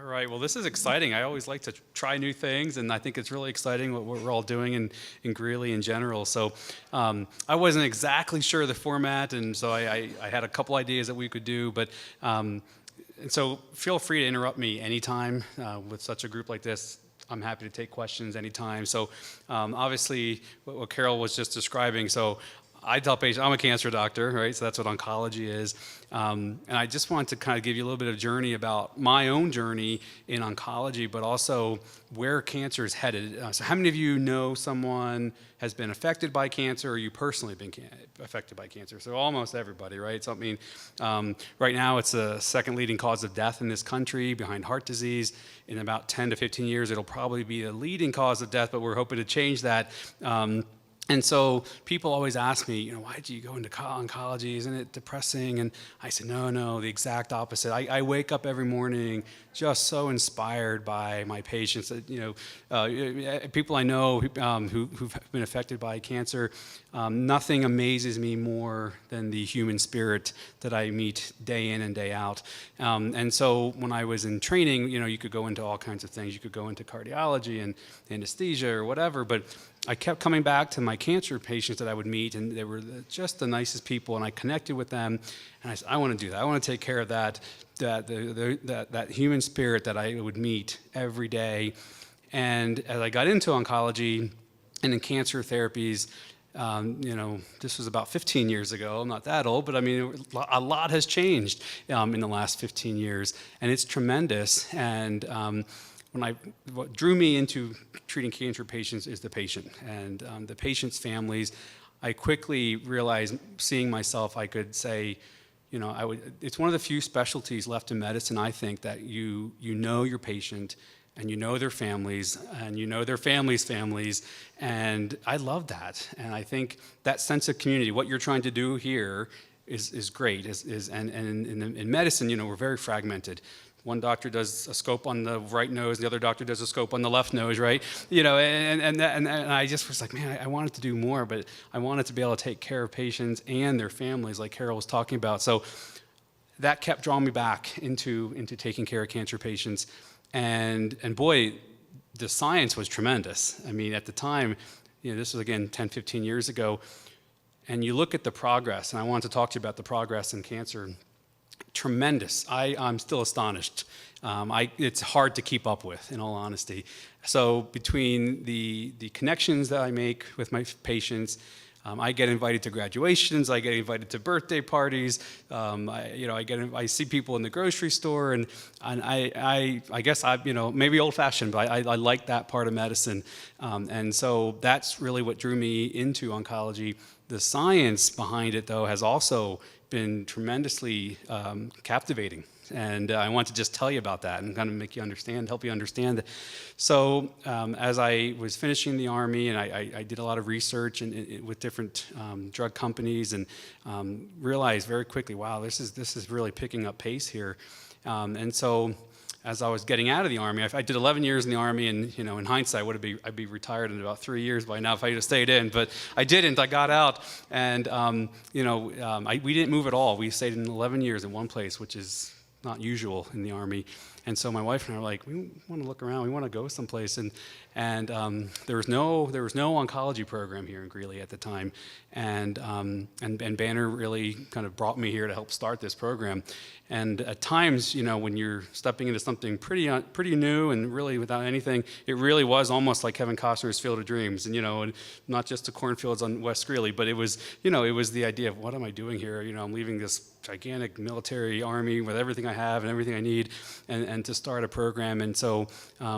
All right. Well, this is exciting. I always like to try new things, and I think it's really exciting what we're all doing in Greeley in general. So I wasn't exactly sure of the format, and so I had a couple ideas that we could do, but and so feel free to interrupt me anytime with such a group like this. I'm happy to take questions anytime. So obviously, what Carol was just describing, so I tell patients, I'm a cancer doctor, right? So that's what oncology is. And I just want to kind of give you a little bit of journey about my own journey in oncology, but also where cancer is headed. So how many of you know someone has been affected by cancer, or you personally been affected by cancer? So almost everybody, right? So I mean, right now it's the second leading cause of death in this country behind heart disease. In about 10 to 15 years, it'll probably be the leading cause of death, but we're hoping to change that. And so people always ask me, why did you go into oncology? Isn't it depressing? And I said, no, the exact opposite. I wake up every morning just so inspired by my patients. People I know who've been affected by cancer. Nothing amazes me more than the human spirit that I meet day in and day out. And so when I was in training, you could go into all kinds of things. You could go into cardiology and anesthesia or whatever, but I kept coming back to my cancer patients that I would meet, and they were just the nicest people, and I connected with them, and I said, I want to do that. I want to take care of that human spirit that I would meet every day. And as I got into oncology and in cancer therapies, this was about 15 years ago. I'm not that old, but I mean, a lot has changed in the last 15 years, and it's tremendous. And what drew me into treating cancer patients is the patient and the patient's families. I quickly realized, seeing myself, I could say, it's one of the few specialties left in medicine, I think, that you know your patient and you know their families and you know their families' families, and I love that. And I think that sense of community, what you're trying to do here is great. And in medicine, we're very fragmented. One doctor does a scope on the right nose, the other doctor does a scope on the left nose, right? And I just was like, man, I wanted to do more, but I wanted to be able to take care of patients and their families, like Carol was talking about. So that kept drawing me back into taking care of cancer patients. And boy, the science was tremendous. I mean, at the time, this was again 10, 15 years ago, and you look at the progress, and I wanted to talk to you about the progress in cancer. Tremendous. I'm still astonished. It's hard to keep up with, in all honesty. So between the connections that I make with my patients, I get invited to graduations, I get invited to birthday parties, I see people in the grocery store, and I guess maybe old-fashioned, but I like that part of medicine. And so that's really what drew me into oncology. The science behind it, though, has also been tremendously captivating, and I want to just tell you about that and kind of help you understand. So as I was finishing the Army, and I did a lot of research with different drug companies, and realized very quickly, wow, this is really picking up pace here. And so as I was getting out of the Army, I did 11 years in the Army, and in hindsight, I'd be retired in about 3 years by now if I had stayed in. But I didn't. I got out, and we didn't move at all. We stayed in 11 years in one place, which is not usual in the Army. And so my wife and I were like, we want to look around. We want to go someplace. And there was no oncology program here in Greeley at the time. And Banner really kind of brought me here to help start this program. And at times, when you're stepping into something pretty new and really without anything, it really was almost like Kevin Costner's Field of Dreams. And not just the cornfields on West Greeley, but it was the idea of, what am I doing here? I'm leaving this gigantic military army with everything I have and everything I need, and to start a program. And so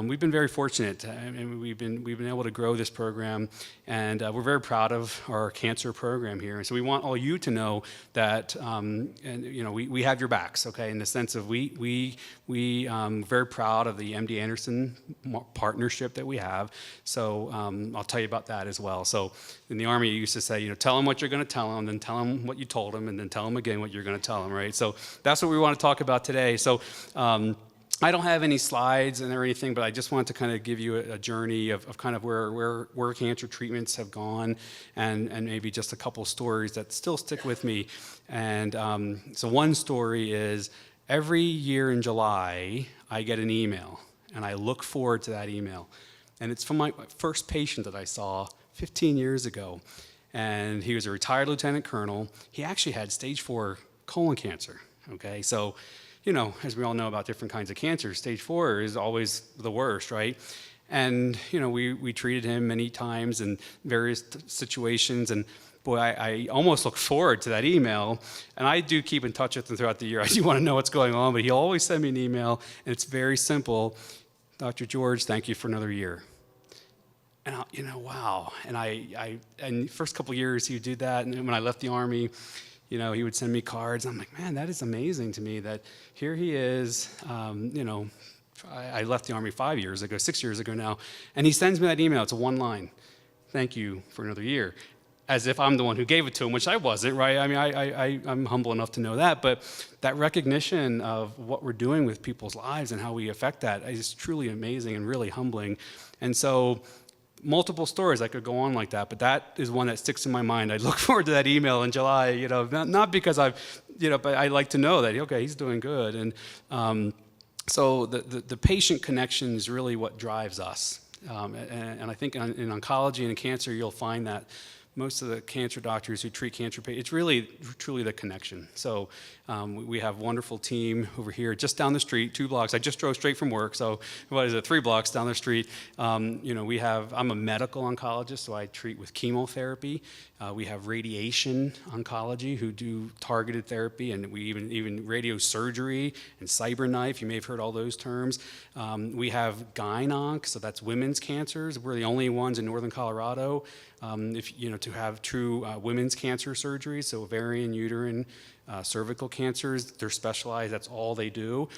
we've been very fortunate, and we've been able to grow this program, and we're very proud of our cancer program here. And so we want all you to know that, we have your backs, okay, in the sense of we very proud of the MD Anderson partnership that we have. So I'll tell you about that as well. So in the Army, you used to say, tell them what you're going to tell them, then tell them what you told them, and then tell them again what you're going to tell them, right? So that's what we want to talk about today. So I don't have any slides or anything, but I just wanted to kind of give you a journey of kind of where cancer treatments have gone, and maybe just a couple stories that still stick with me. And so one story is, every year in July, I get an email, and I look forward to that email. And it's from my first patient that I saw 15 years ago. And he was a retired lieutenant colonel. He actually had stage 4 colon cancer, okay? So, as we all know about different kinds of cancer, stage 4 is always the worst, right? And, we treated him many times in various situations, and boy, I almost look forward to that email. And I do keep in touch with him throughout the year. I do want to know what's going on, but he'll always send me an email, and it's very simple. Dr. George, thank you for another year. And wow. And and first couple of years he would do that. And then when I left the Army, he would send me cards. I'm like, man, that is amazing to me that here he is. I left the Army 6 years ago now, and he sends me that email. It's a one line. Thank you for another year. As if I'm the one who gave it to him, which I wasn't, right? I mean, I'm humble enough to know that, but that recognition of what we're doing with people's lives and how we affect that is truly amazing and really humbling. And so multiple stories I could go on like that, but that is one that sticks in my mind. I look forward to that email in July, not because but I like to know that, okay, he's doing good. And so the patient connection is really what drives us. And I think in oncology and in cancer, you'll find that most of the cancer doctors who treat cancer patients, it's really truly the connection. So we have a wonderful team over here just down the street, 2 blocks. I just drove straight from work, so 3 blocks down the street. I'm a medical oncologist, so I treat with chemotherapy. We have radiation oncology who do targeted therapy, and we even radiosurgery and CyberKnife. You may have heard all those terms. We have GynOnc, so that's women's cancers. We're the only ones in northern Colorado to have true women's cancer surgery, so ovarian, uterine, cervical cancers. They're specialized. That's all they do.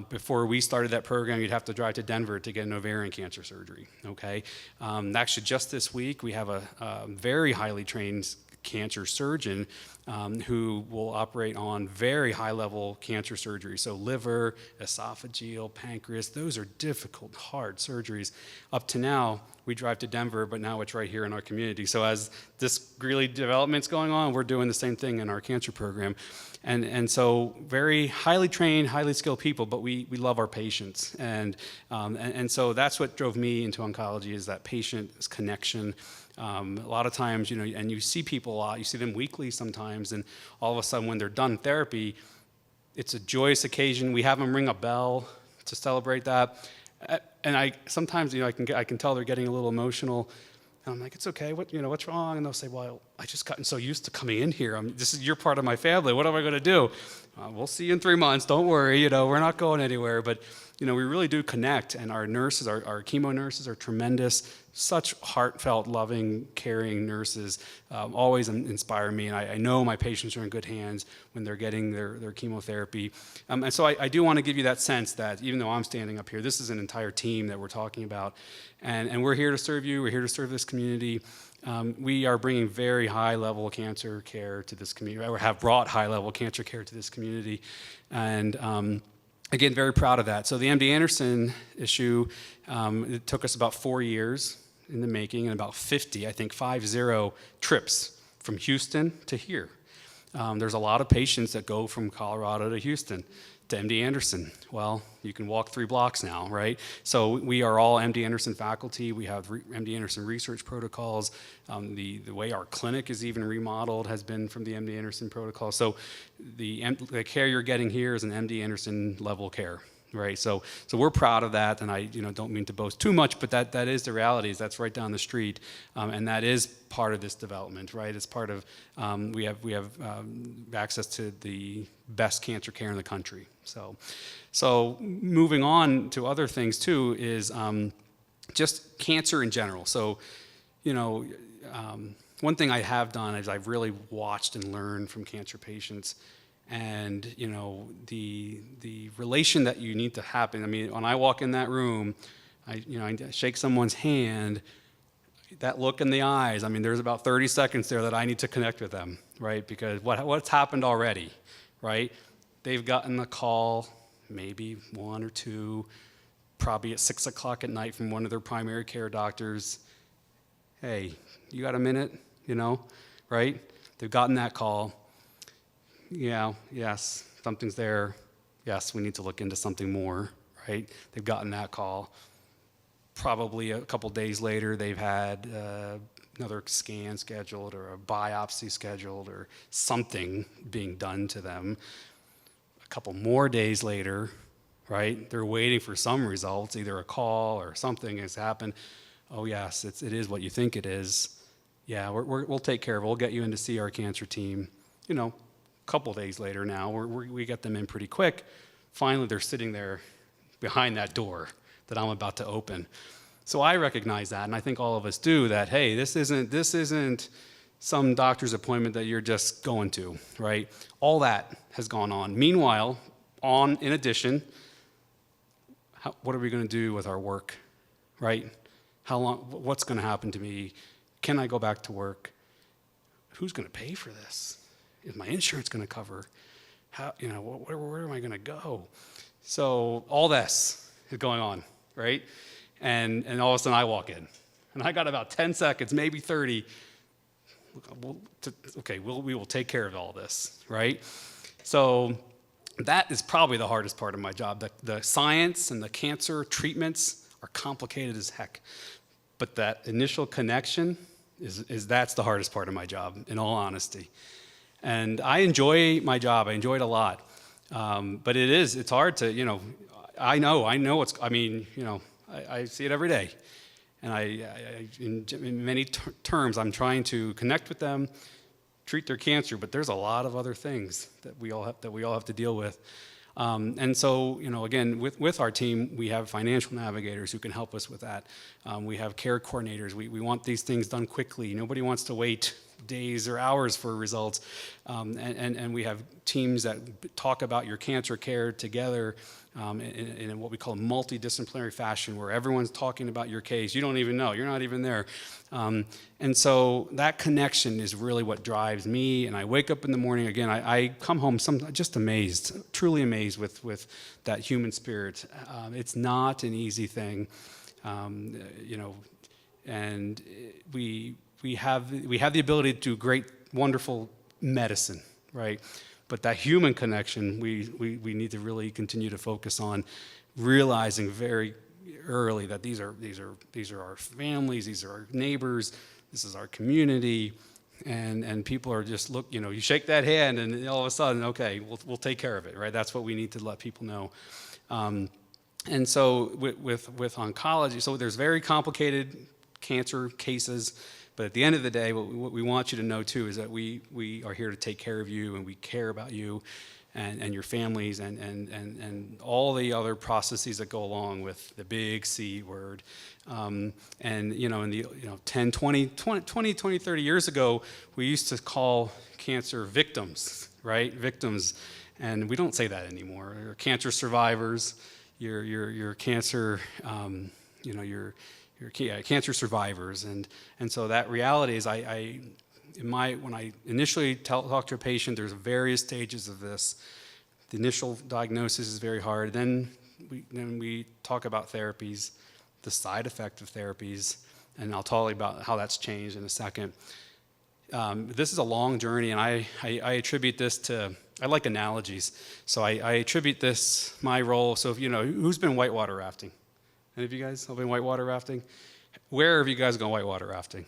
Before we started that program, you'd have to drive to Denver to get an ovarian cancer surgery. Okay. Actually, just this week, we have a very highly trained cancer surgeon who will operate on very high-level cancer surgery. So liver, esophageal, pancreas, those are difficult, hard surgeries. Up to now, we drive to Denver, but now it's right here in our community. So as this Greeley development's going on, we're doing the same thing in our cancer program. And so very highly trained, highly skilled people, but we love our patients. And so that's what drove me into oncology, is that patient connection. A lot of times, and you see people a lot, you see them weekly sometimes, and all of a sudden when they're done therapy, it's a joyous occasion. We have them ring a bell to celebrate that. And I sometimes, I can tell they're getting a little emotional. And I'm like, it's okay, what's wrong? And they'll say, well, I just gotten so used to coming in here. You're part of my family. What am I going to do? We'll see you in 3 months. Don't worry, we're not going anywhere. But, we really do connect. And our nurses, our chemo nurses are tremendous. Such heartfelt, loving, caring nurses always inspire me. And I know my patients are in good hands when they're getting their chemotherapy. And so I do want to give you that sense that even though I'm standing up here, this is an entire team that we're talking about. And we're here to serve you. We're here to serve this community. We are bringing very high-level cancer care to this community, or have brought high-level cancer care to this community. And again, very proud of that. So the MD Anderson issue, it took us about 4 years in the making, and about 50 trips from Houston to here. There's a lot of patients that go from Colorado to Houston to MD Anderson. Well, you can walk 3 blocks now, right? So we are all MD Anderson faculty. We have MD Anderson research protocols. The way our clinic is even remodeled has been from the MD Anderson protocol. So the care you're getting here is an MD Anderson level care. Right, so we're proud of that, and I don't mean to boast too much, but that is the reality. That's right down the street, and that is part of this development. Right, it's part of we have access to the best cancer care in the country. So moving on to other things too is just cancer in general. So one thing I have done is I've really watched and learned from cancer patients. And the relation that you need to happen. I mean, when I walk in that room, I shake someone's hand. That look in the eyes. I mean, there's about 30 seconds there that I need to connect with them, right? Because what's happened already, right? They've gotten a call, maybe 1 or 2, probably at 6 o'clock at night from one of their primary care doctors. Hey, you got a minute? Right? They've gotten that call. Yeah, yes, something's there. Yes, we need to look into something more, right? They've gotten that call. Probably a couple days later, they've had another scan scheduled or a biopsy scheduled or something being done to them. A couple more days later, right, they're waiting for some results, either a call or something has happened. Oh yes, it is what you think it is. Yeah, we'll take care of it. We'll get you in to see our cancer team. You know, a couple days later now, we get them in pretty quick. Finally, they're sitting there behind that door that I'm about to open. So I recognize that, and I think all of us do, that, hey, this isn't some doctor's appointment that you're just going to, right? All that has gone on. Meanwhile, in addition, what are we going to do with our work, right? How long? What's going to happen to me? Can I go back to work? Who's going to pay for this? Is my insurance going to cover? How, where am I going to go? So all this is going on, right? And all of a sudden I walk in, and I got about 10 seconds, maybe 30. We will take care of all this, right? So that is probably the hardest part of my job. The science and the cancer treatments are complicated as heck, but that initial connection that's the hardest part of my job, in all honesty. And I enjoy my job. I enjoy it a lot, but it's hard to, I know I see it every day, and in many terms, I'm trying to connect with them, treat their cancer, but there's a lot of other things that we all have to deal with. And so, again, with our team, we have financial navigators who can help us with that. We have care coordinators. We want these things done quickly. Nobody wants to wait days or hours for results. And we have teams that talk about your cancer care together in what we call a multidisciplinary fashion, where everyone's talking about your case. You don't even know. You're not even there. And so that connection is really what drives me. And I wake up in the morning, again, I come home just amazed, truly amazed with that human spirit. It's not an easy thing, and we have the ability to do great, wonderful medicine, right? But that human connection, we need to really continue to focus on, realizing very early that these are our families, these are our neighbors, this is our community, and people are just you shake that hand, and all of a sudden, okay, we'll take care of it, right? That's what we need to let people know. And so with oncology, so there's very complicated cancer cases. But at the end of the day, what we want you to know, too, is that we are here to take care of you, and we care about you and your families and all the other processes that go along with the big C word. And, in the 10, 20, 30 years ago, we used to call cancer victims, right? Victims. And we don't say that anymore. You're cancer survivors. You're cancer, cancer survivors, and so that reality is when I initially talk to a patient, there's various stages of this. The initial diagnosis is very hard. Then we talk about therapies, the side effect of therapies, and I'll tell you about how that's changed in a second. This is a long journey, and I attribute this to, I like analogies, so I attribute this, my role. So if who's been whitewater rafting? Any of you guys have been whitewater rafting? Where have you guys gone whitewater rafting?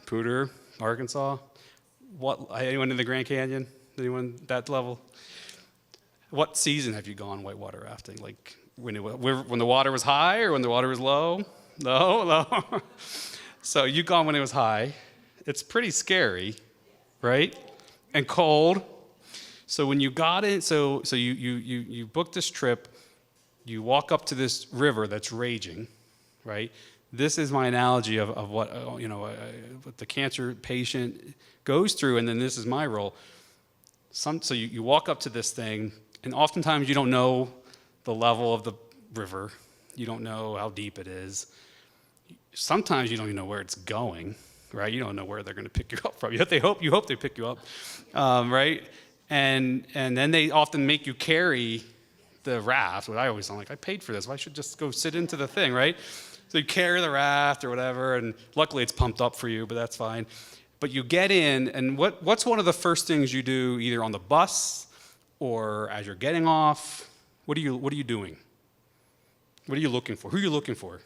Poudre, Arkansas. Anyone in the Grand Canyon? Anyone that level? What season have you gone whitewater rafting? Like when the water was high or when the water was low? No. So you've gone when it was high. It's pretty scary, right? And cold. So when you got in, so you booked this trip. You walk up to this river that's raging, right? This is my analogy of what what the cancer patient goes through, and then this is my role. So you walk up to this thing, and oftentimes you don't know the level of the river. You don't know how deep it is. Sometimes you don't even know where it's going, right? You don't know where they're going to pick you up from. You hope they pick you up, right? And then they often make you carry the raft. What I always sound like, I paid for this. I should just go sit into the thing, right? So you carry the raft or whatever, and luckily it's pumped up for you, but that's fine. But you get in, and what's one of the first things you do, either on the bus or as you're getting off, what are you doing? What are you looking for? Who are you looking for?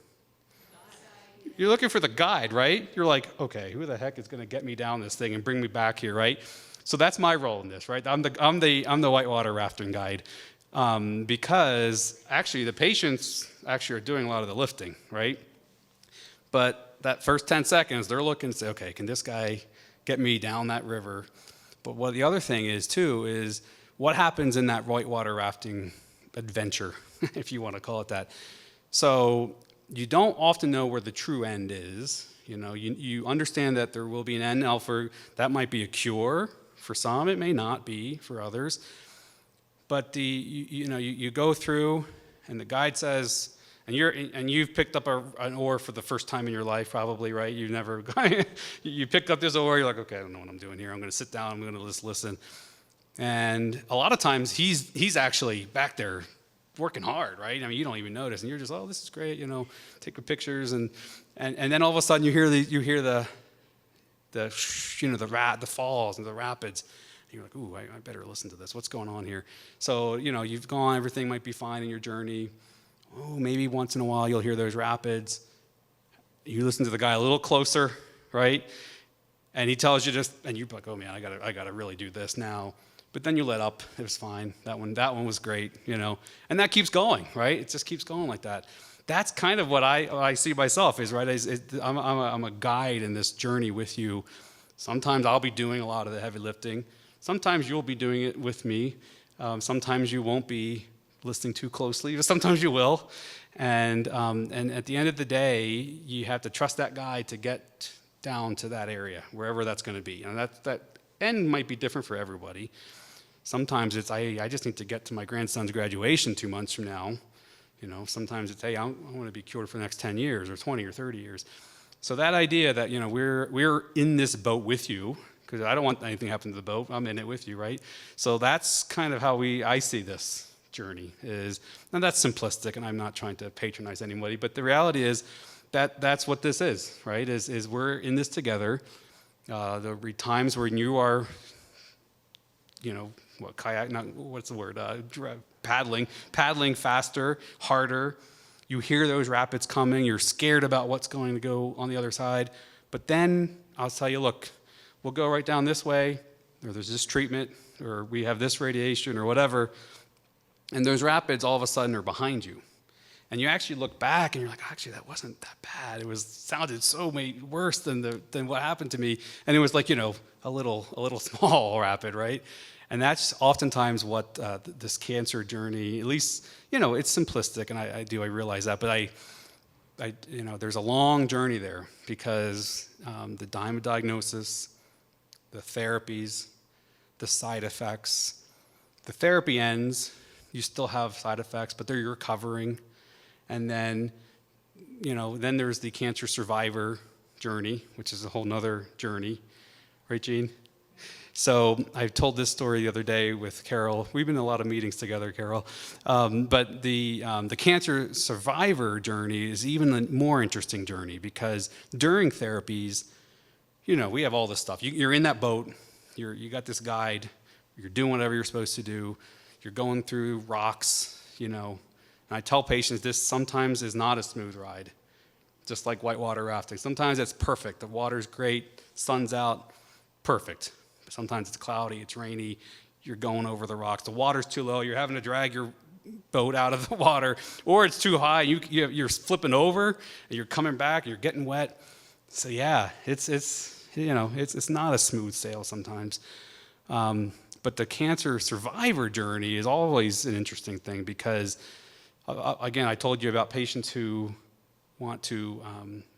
You're looking for the guide, right? You're like, okay, who the heck is going to get me down this thing and bring me back here, right? So that's my role in this, right? I'm the whitewater rafting guide, because actually the patients actually are doing a lot of the lifting, right? But that first 10 seconds, they're looking to say, okay, can this guy get me down that river? But what the other thing is too is what happens in that whitewater rafting adventure, if you want to call it that. So you don't often know where the true end is. You understand that there will be an end. Now, that might be a cure for some. It may not be for others. But you go through, and the guide says, and you've picked up an oar for the first time in your life, probably, right? You never you pick up this oar. You're like, okay, I don't know what I'm doing here. I'm going to sit down. I'm going to just listen. And a lot of times he's actually back there working hard, right? I mean, you don't even notice, and you're just, oh, this is great, taking pictures, and then all of a sudden you hear the falls and the rapids. And you're like, ooh, I better listen to this. What's going on here? So you've gone, everything might be fine in your journey. Oh, maybe once in a while you'll hear those rapids. You listen to the guy a little closer, right? And he tells you and you're like, oh man, I gotta really do this now. But then you let up. It was fine. That one was great, And that keeps going, right? It just keeps going like that. That's kind of what I see myself is, right? I'm a guide in this journey with you. Sometimes I'll be doing a lot of the heavy lifting. Sometimes you'll be doing it with me. Sometimes you won't be listening too closely, but sometimes you will. And at the end of the day, you have to trust that guide to get down to that area, wherever that's going to be. And that end might be different for everybody. Sometimes it's, I just need to get to my grandson's graduation 2 months from now. Sometimes it's, hey, I want to be cured for the next 10 years or 20 or 30 years. So that idea that, we're in this boat with you, because I don't want anything to happen to the boat. I'm in it with you, right? So that's kind of how I see this journey is, and that's simplistic, and I'm not trying to patronize anybody, but the reality is that's what this is, right? Is we're in this together. There'll be times when you are, paddling faster, harder. You hear those rapids coming. You're scared about what's going to go on the other side. But then I'll tell you, look, we'll go right down this way, or there's this treatment, or we have this radiation, or whatever. And those rapids all of a sudden are behind you. And you actually look back and you're like, actually, that wasn't that bad. It sounded so worse than what happened to me. And it was like, a little small rapid, right? And that's oftentimes what this cancer journey, at least, it's simplistic, and I realize that, but there's a long journey there because the time of diagnosis, the therapies, the side effects. The therapy ends, you still have side effects, but you're recovering. And then, then there's the cancer survivor journey, which is a whole nother journey. Right, Gene? So I told this story the other day with Carol. We've been in a lot of meetings together, Carol. But the cancer survivor journey is even a more interesting journey because during therapies, we have all this stuff. You're in that boat. You got this guide. You're doing whatever you're supposed to do. You're going through rocks, And I tell patients this sometimes is not a smooth ride, just like whitewater rafting. Sometimes it's perfect. The water's great, sun's out, perfect. Sometimes it's cloudy, it's rainy, you're going over the rocks. The water's too low, you're having to drag your boat out of the water, or it's too high, you're flipping over, and you're coming back, and you're getting wet. So yeah, it's not a smooth sail sometimes. But the cancer survivor journey is always an interesting thing because, again, I told you about patients who want to,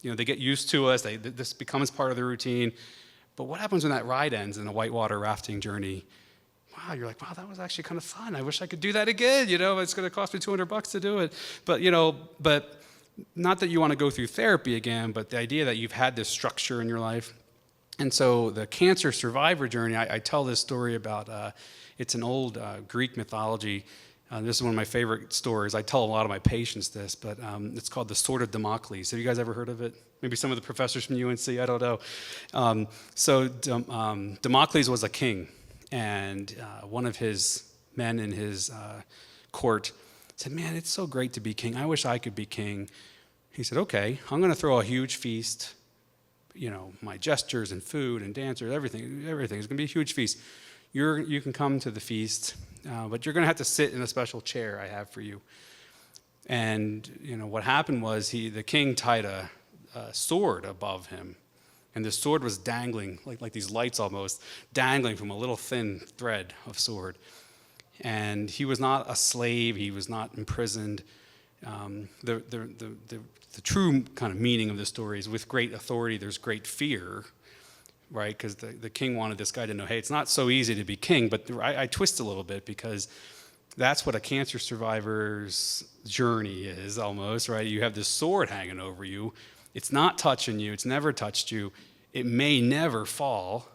they get used to us, this becomes part of their routine. But what happens when that ride ends in a whitewater rafting journey? Wow, you're like, wow, that was actually kind of fun. I wish I could do that again. It's going to cost me $200 to do it. But, but not that you want to go through therapy again, but the idea that you've had this structure in your life. And so the cancer survivor journey, I tell this story about, it's an old Greek mythology. This is one of my favorite stories. I tell a lot of my patients this, but it's called the Sword of Damocles. Have you guys ever heard of it? Maybe some of the professors from UNC, I don't know. So Damocles was a king, and one of his men in his court said, man, it's so great to be king. I wish I could be king. He said, okay, I'm going to throw a huge feast. My gestures and food and dancers, everything. It's going to be a huge feast. You can come to the feast, but you're going to have to sit in a special chair I have for you. And, what happened was the king tied a sword above him. And the sword was dangling, like these lights almost, dangling from a little thin thread of sword. And he was not a slave. He was not imprisoned. The true kind of meaning of the story is with great authority, there's great fear, right? Because the king wanted this guy to know, hey, it's not so easy to be king. But I twist a little bit because that's what a cancer survivor's journey is almost, right? You have this sword hanging over you. It's not touching you. It's never touched you. It may never fall.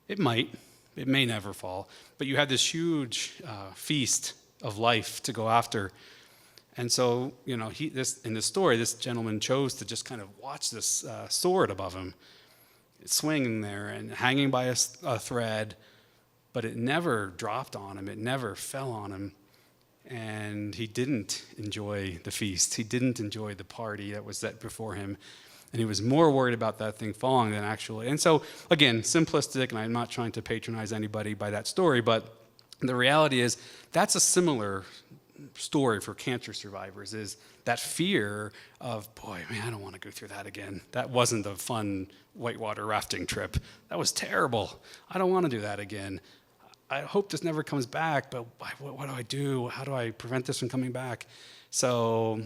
It might. It may never fall. But you have this huge feast of life to go after. And so, in the story, this gentleman chose to just kind of watch this sword above him, swinging there and hanging by a thread, but it never dropped on him. It never fell on him. And he didn't enjoy the feast. He didn't enjoy the party that was set before him. And he was more worried about that thing falling than actually. And so, again, simplistic, and I'm not trying to patronize anybody by that story, but the reality is that's a similar story for cancer survivors, is that fear of, boy, man, I don't want to go through that again. That wasn't a fun whitewater rafting trip. That was terrible. I don't want to do that again. I hope this never comes back, but what do I do? How do I prevent this from coming back? So,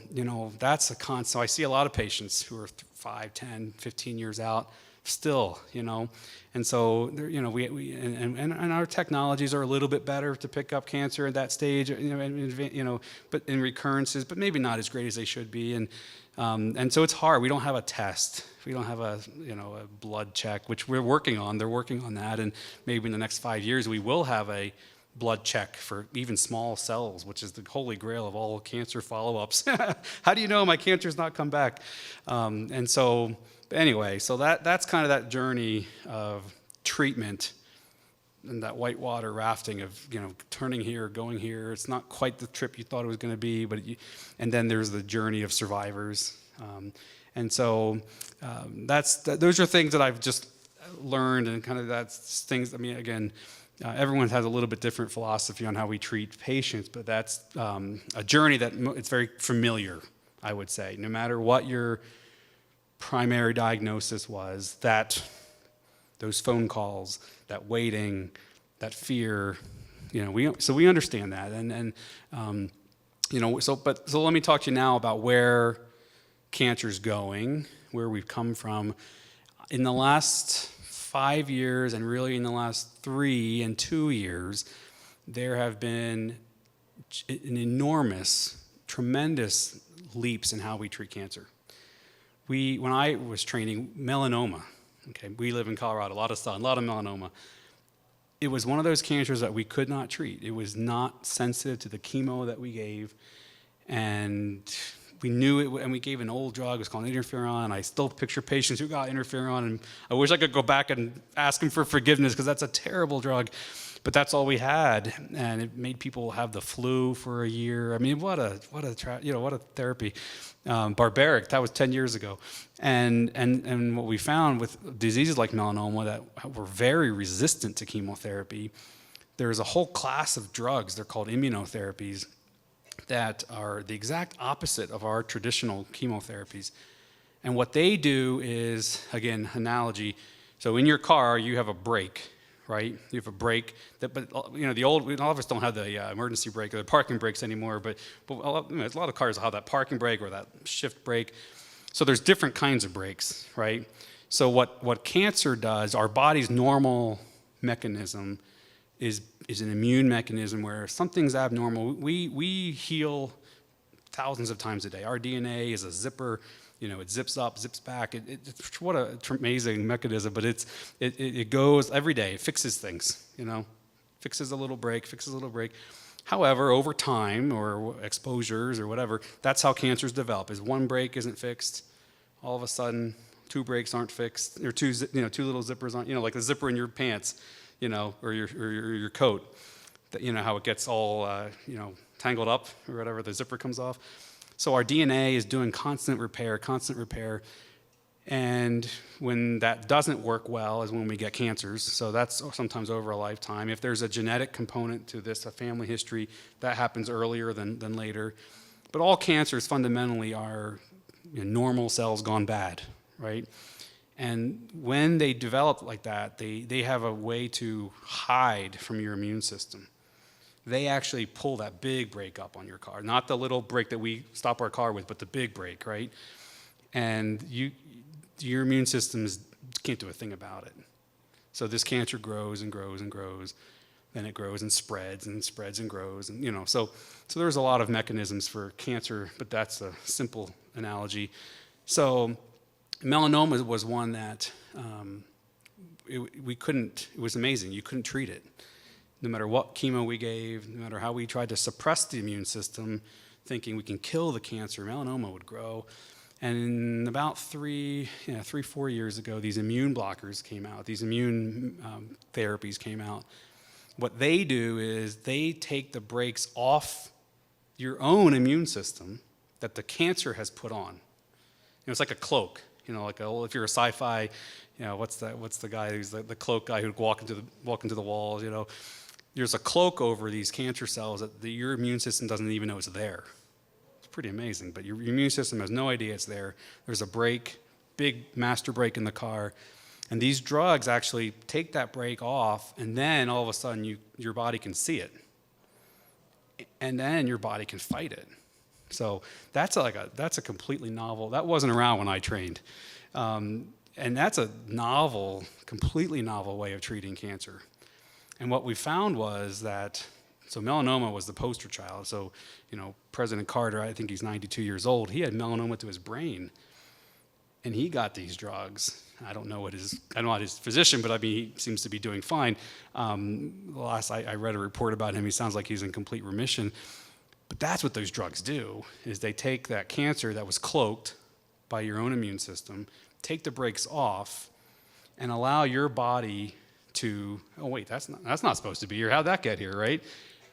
that's a constant. So I see a lot of patients who are 5, 10, 15 years out still, And so, and our technologies are a little bit better to pick up cancer at that stage, but in recurrences, but maybe not as great as they should be. And so it's hard. We don't have a test. We don't have a blood check, which we're working on. They're working on that. And maybe in the next 5 years, we will have a blood check for even small cells, which is the holy grail of all cancer follow-ups. How do you know my cancer's not come back? And so anyway, so that's kind of that journey of treatment and that whitewater rafting of, turning here, going here. It's not quite the trip you thought it was going to be, and then there's the journey of survivors. And so those are things that I've just learned, and kind of that's things, again, everyone has a little bit different philosophy on how we treat patients, but that's a journey that it's very familiar, I would say. No matter what your primary diagnosis was, that those phone calls, that waiting, that fear, we understand that. So let me talk to you now about where cancer's going, where we've come from. In the last 5 years, and really in the last 3 and 2 years, there have been an enormous, tremendous leaps in how we treat cancer. When I was training, melanoma, okay, we live in Colorado, a lot of sun, a lot of melanoma. It was one of those cancers that we could not treat. It was not sensitive to the chemo that we gave, and we knew it, and we gave an old drug. It was called interferon. I still picture patients who got interferon, and I wish I could go back and ask them for forgiveness because that's a terrible drug. But that's all we had, and it made people have the flu for a year. I mean, what a therapy. Barbaric. That was 10 years ago, and what we found with diseases like melanoma that were very resistant to chemotherapy, there's a whole class of drugs. They're called immunotherapies that are the exact opposite of our traditional chemotherapies. And what they do is, again, analogy. So in your car, you have a brake. Right? You have a brake, but all of us don't have the emergency brake or the parking brakes anymore, but a lot of cars have that parking brake or that shift brake. So there's different kinds of brakes, right? So what cancer does, our body's normal mechanism is an immune mechanism where if something's abnormal, we heal thousands of times a day. Our DNA is a zipper. It zips up, zips back. It's what an amazing mechanism, but it goes every day. It fixes things, fixes a little break. However, over time or exposures or whatever, that's how cancers develop. Is one break isn't fixed, all of a sudden 2 breaks aren't fixed, or 2 little zippers aren't, like the zipper in your pants, or your coat. How it gets all tangled up or whatever, the zipper comes off. So our DNA is doing constant repair, and when that doesn't work well is when we get cancers. So that's sometimes over a lifetime. If there's a genetic component to this, a family history, that happens earlier than later. But all cancers fundamentally are normal cells gone bad, right? And when they develop like that, they have a way to hide from your immune system. They actually pull that big brake up on your car, not the little brake that we stop our car with, but the big brake, right? And your immune system can't do a thing about it. So this cancer grows and grows and grows, then it grows and spreads and spreads and grows, and so there's a lot of mechanisms for cancer, but that's a simple analogy. So melanoma was one that it was amazing. You couldn't treat it. No matter what chemo we gave, no matter how we tried to suppress the immune system, thinking we can kill the cancer, melanoma would grow. And about 4 years ago, these immune blockers came out, these immune therapies came out. What they do is they take the brakes off your own immune system that the cancer has put on. It's like a cloak, if you're a sci-fi, what's the guy who's the cloak guy who'd walk into the walls, There's a cloak over these cancer cells that your immune system doesn't even know it's there. It's pretty amazing, but your immune system has no idea it's there. There's a brake, big master brake in the car, and these drugs actually take that brake off, and then all of a sudden your body can see it, and then your body can fight it. So that's a completely novel. That wasn't around when I trained, and that's a completely novel way of treating cancer. And what we found was that, so melanoma was the poster child. So, President Carter, I think he's 92 years old, he had melanoma to his brain. And he got these drugs. I'm not his physician, but he seems to be doing fine. Last I read a report about him, he sounds like he's in complete remission. But that's what those drugs do, is they take that cancer that was cloaked by your own immune system, take the brakes off, and allow your body to, oh wait, that's not supposed to be here. How'd that get here, right?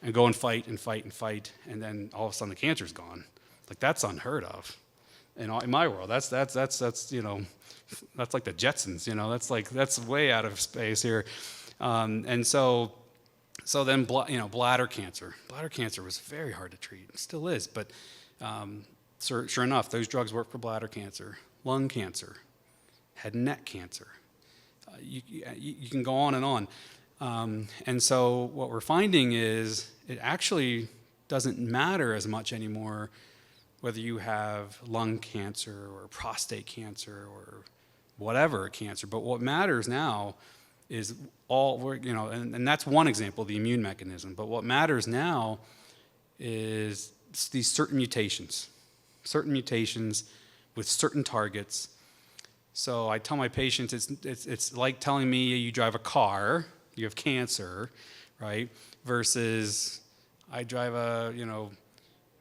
And go and fight and fight and fight, and then all of a sudden the cancer's gone. Like, that's unheard of. In my world, that's like the Jetsons. That's way out of space here. And so then bladder cancer. Bladder cancer was very hard to treat. It still is, but sure enough, those drugs work for bladder cancer, lung cancer, head and neck cancer. You can go on and on. And so what we're finding is it actually doesn't matter as much anymore whether you have lung cancer or prostate cancer or whatever cancer. But what matters now is and that's one example, the immune mechanism. But what matters now is these certain mutations with certain targets. So I tell my patients, it's like telling me you drive a car, you have cancer, right? Versus I drive a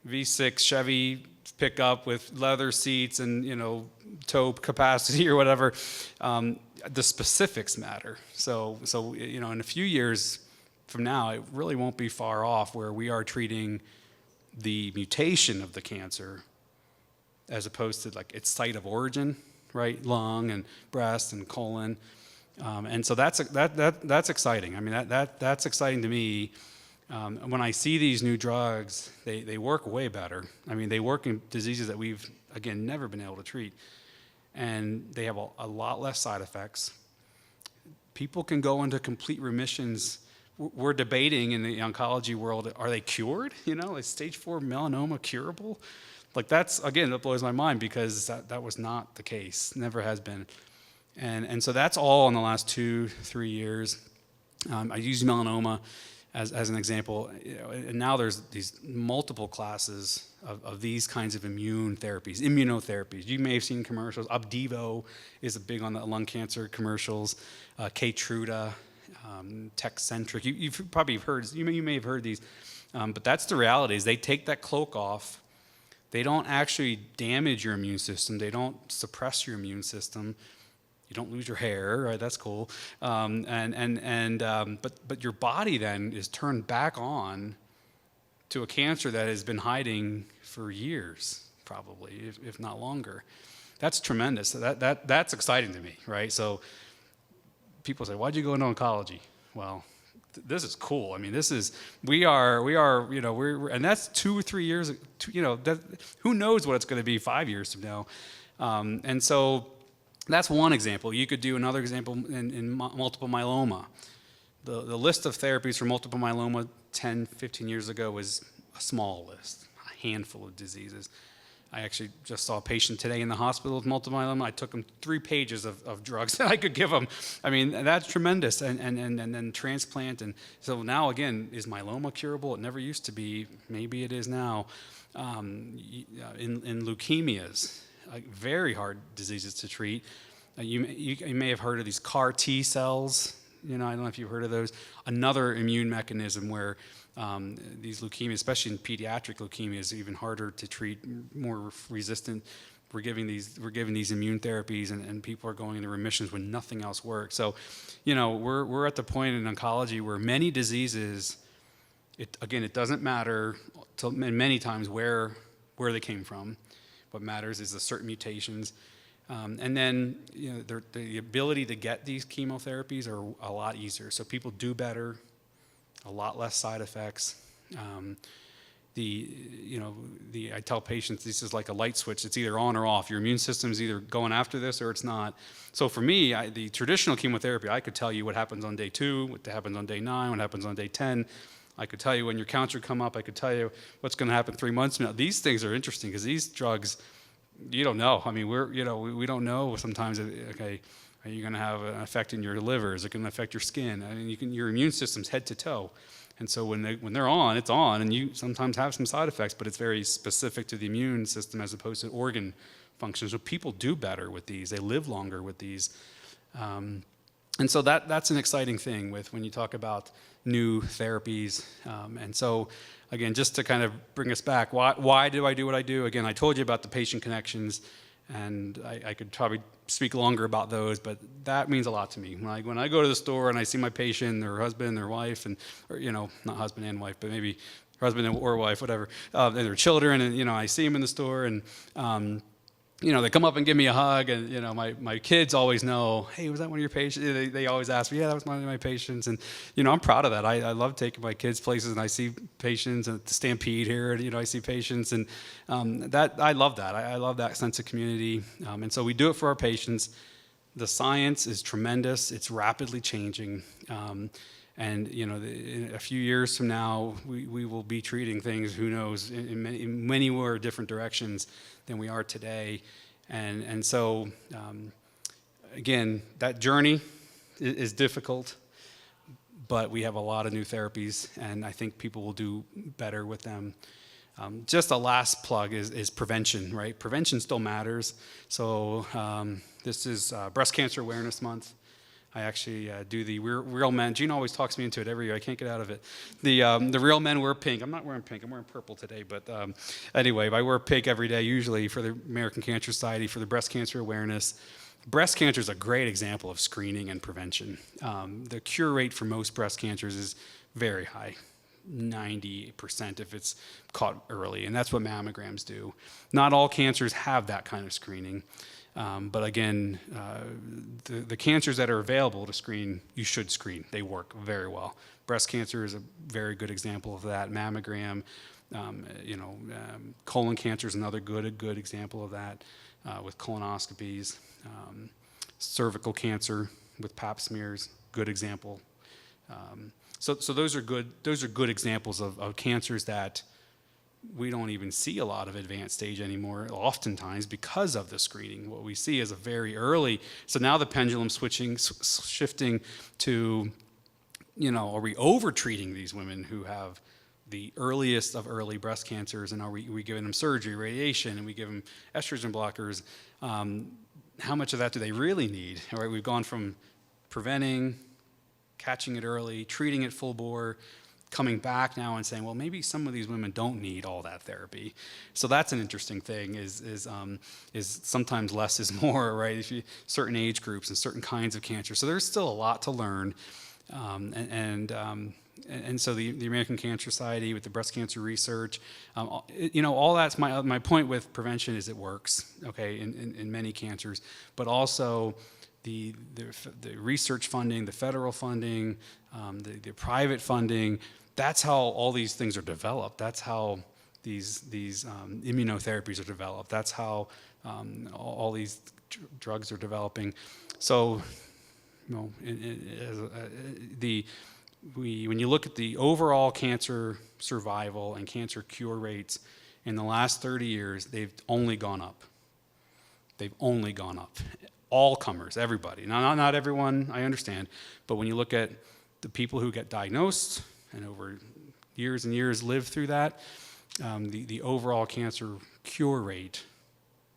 V6 Chevy pickup with leather seats and tow capacity or whatever. The specifics matter. So in a few years from now, it really won't be far off where we are treating the mutation of the cancer as opposed to its site of origin. Right, lung and breast and colon, and so that's exciting. That's exciting to me. When I see these new drugs, they work way better. They work in diseases that we've never been able to treat, and they have a lot less side effects. People can go into complete remissions. We're debating in the oncology world: are they cured? Is stage 4 melanoma curable? That blows my mind because that was not the case, never has been. And so that's all in the last 2-3 years. I use melanoma as an example, and now there's these multiple classes of these kinds of immunotherapies. You may have seen commercials. Opdivo is big on the lung cancer commercials. Keytruda, Tecentriq. You've probably heard, you may have heard these, but that's the reality, is they take that cloak off. They don't actually damage your immune system. They don't suppress your immune system. You don't lose your hair, right? That's cool. But your body then is turned back on to a cancer that has been hiding for years, probably, if not longer. That's tremendous. That's exciting to me, right? So people say, why'd you go into oncology? Well, this is cool. I mean, we are, and that's 2 or 3 years, who knows what it's going to be 5 years from now. And so that's one example. You could do another example in multiple myeloma. The list of therapies for multiple myeloma 10, 15 years ago was a small list, a handful of diseases. I actually just saw a patient today in the hospital with multiple myeloma. I took him 3 pages of drugs that I could give him. I mean, that's tremendous. And then transplant. And so now, again, is myeloma curable? It never used to be. Maybe it is now. In leukemias, very hard diseases to treat. You may have heard of these CAR T cells. I don't know if you've heard of those. Another immune mechanism where these leukemias, especially in pediatric leukemias, are even harder to treat, more resistant. We're giving these immune therapies, and people are going into remissions when nothing else works. So, we're at the point in oncology where many diseases, it doesn't matter many times where they came from. What matters is the certain mutations. And then the ability to get these chemotherapies are a lot easier. So people do better, a lot less side effects. I tell patients this is like a light switch. It's either on or off. Your immune system is either going after this or it's not. So for me, the traditional chemotherapy, I could tell you what happens on day 2, what happens on day 9, what happens on day 10. I could tell you when your counts would come up. I could tell you what's going to happen 3 months from now. These things are interesting because these drugs, you don't know. I mean, we don't know sometimes. Okay, are you going to have an effect in your liver? Is it going to affect your skin? I mean, your immune system's head to toe, and so when they're on, it's on, and you sometimes have some side effects, but it's very specific to the immune system as opposed to organ function. So people do better with these. They live longer with these, and so that's an exciting thing when you talk about new therapies, and so. Again, just to kind of bring us back, why do I do what I do? Again, I told you about the patient connections, and I could probably speak longer about those, but that means a lot to me. When I go to the store and I see my patient, their husband, their wife, or not husband and wife, but maybe husband or wife, whatever, and their children, and I see them in the store, and they come up and give me a hug, and my kids always know, hey, was that one of your patients? They always ask me, yeah, that was one of my patients, and I'm proud of that. I love taking my kids places, and I see patients at the Stampede here, and I see patients, and that I love that. I love that sense of community, and so we do it for our patients. The science is tremendous. It's rapidly changing. And in a few years from now, we will be treating things, who knows, in many more different directions than we are today. And so, again, that journey is difficult, but we have a lot of new therapies, and I think people will do better with them. Just a last plug is prevention, right? Prevention still matters. So this is Breast Cancer Awareness Month. I actually do the Real Men. Gina always talks me into it every year. I can't get out of it. The Real Men wear pink. I'm not wearing pink. I'm wearing purple today. But anyway, I wear pink every day, usually for the American Cancer Society, for the breast cancer awareness. Breast cancer is a great example of screening and prevention. The cure rate for most breast cancers is very high, 90% if it's caught early. And that's what mammograms do. Not all cancers have that kind of screening. But again, the cancers that are available to screen, you should screen. They work very well. Breast cancer is a very good example of that. Mammogram, colon cancer is another good example of that with colonoscopies. Cervical cancer with pap smears, good example. So those are good examples of cancers that we don't even see a lot of advanced stage anymore, oftentimes because of the screening. What we see is a very early, so now the pendulum's shifting to, are we over-treating these women who have the earliest of early breast cancers, and are we giving them surgery, radiation, and we give them estrogen blockers? How much of that do they really need? All right, we've gone from preventing, catching it early, treating it full bore, coming back now and saying, well, maybe some of these women don't need all that therapy. So that's an interesting thing. Is sometimes less is more, right? If you certain age groups and certain kinds of cancer. So there's still a lot to learn, and so the American Cancer Society with the breast cancer research, all that's my point with prevention is it works, okay, in many cancers, but also the research funding, the federal funding, the private funding, that's how all these things are developed. That's how these immunotherapies are developed. That's how all these drugs are developing. So, when you look at the overall cancer survival and cancer cure rates in the last 30 years, they've only gone up. They've only gone up. All comers, everybody. Now, not everyone, I understand, but when you look at the people who get diagnosed and over years and years live through that, the overall cancer cure rate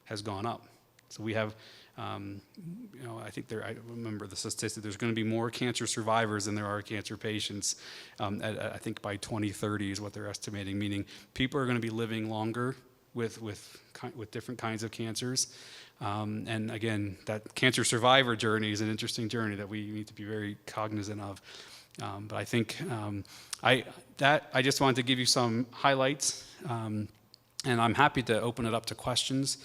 has gone up. So we have, I think I remember the statistic, there's going to be more cancer survivors than there are cancer patients. I think by 2030 is what they're estimating, meaning people are going to be living longer with different kinds of cancers. And again, that cancer survivor journey is an interesting journey that we need to be very cognizant of. But I think I just wanted to give you some highlights, and I'm happy to open it up to questions.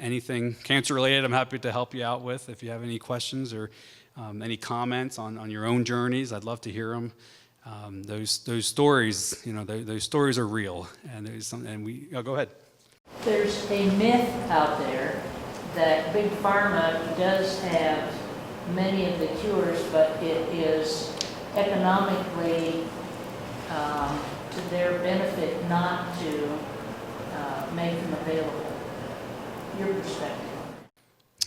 Anything cancer related, I'm happy to help you out with. If you have any questions or any comments on your own journeys, I'd love to hear them. Those stories, those stories are real, and go ahead. There's a myth out there that Big Pharma does have many of the cures, but it is economically to their benefit not to make them available. Your perspective?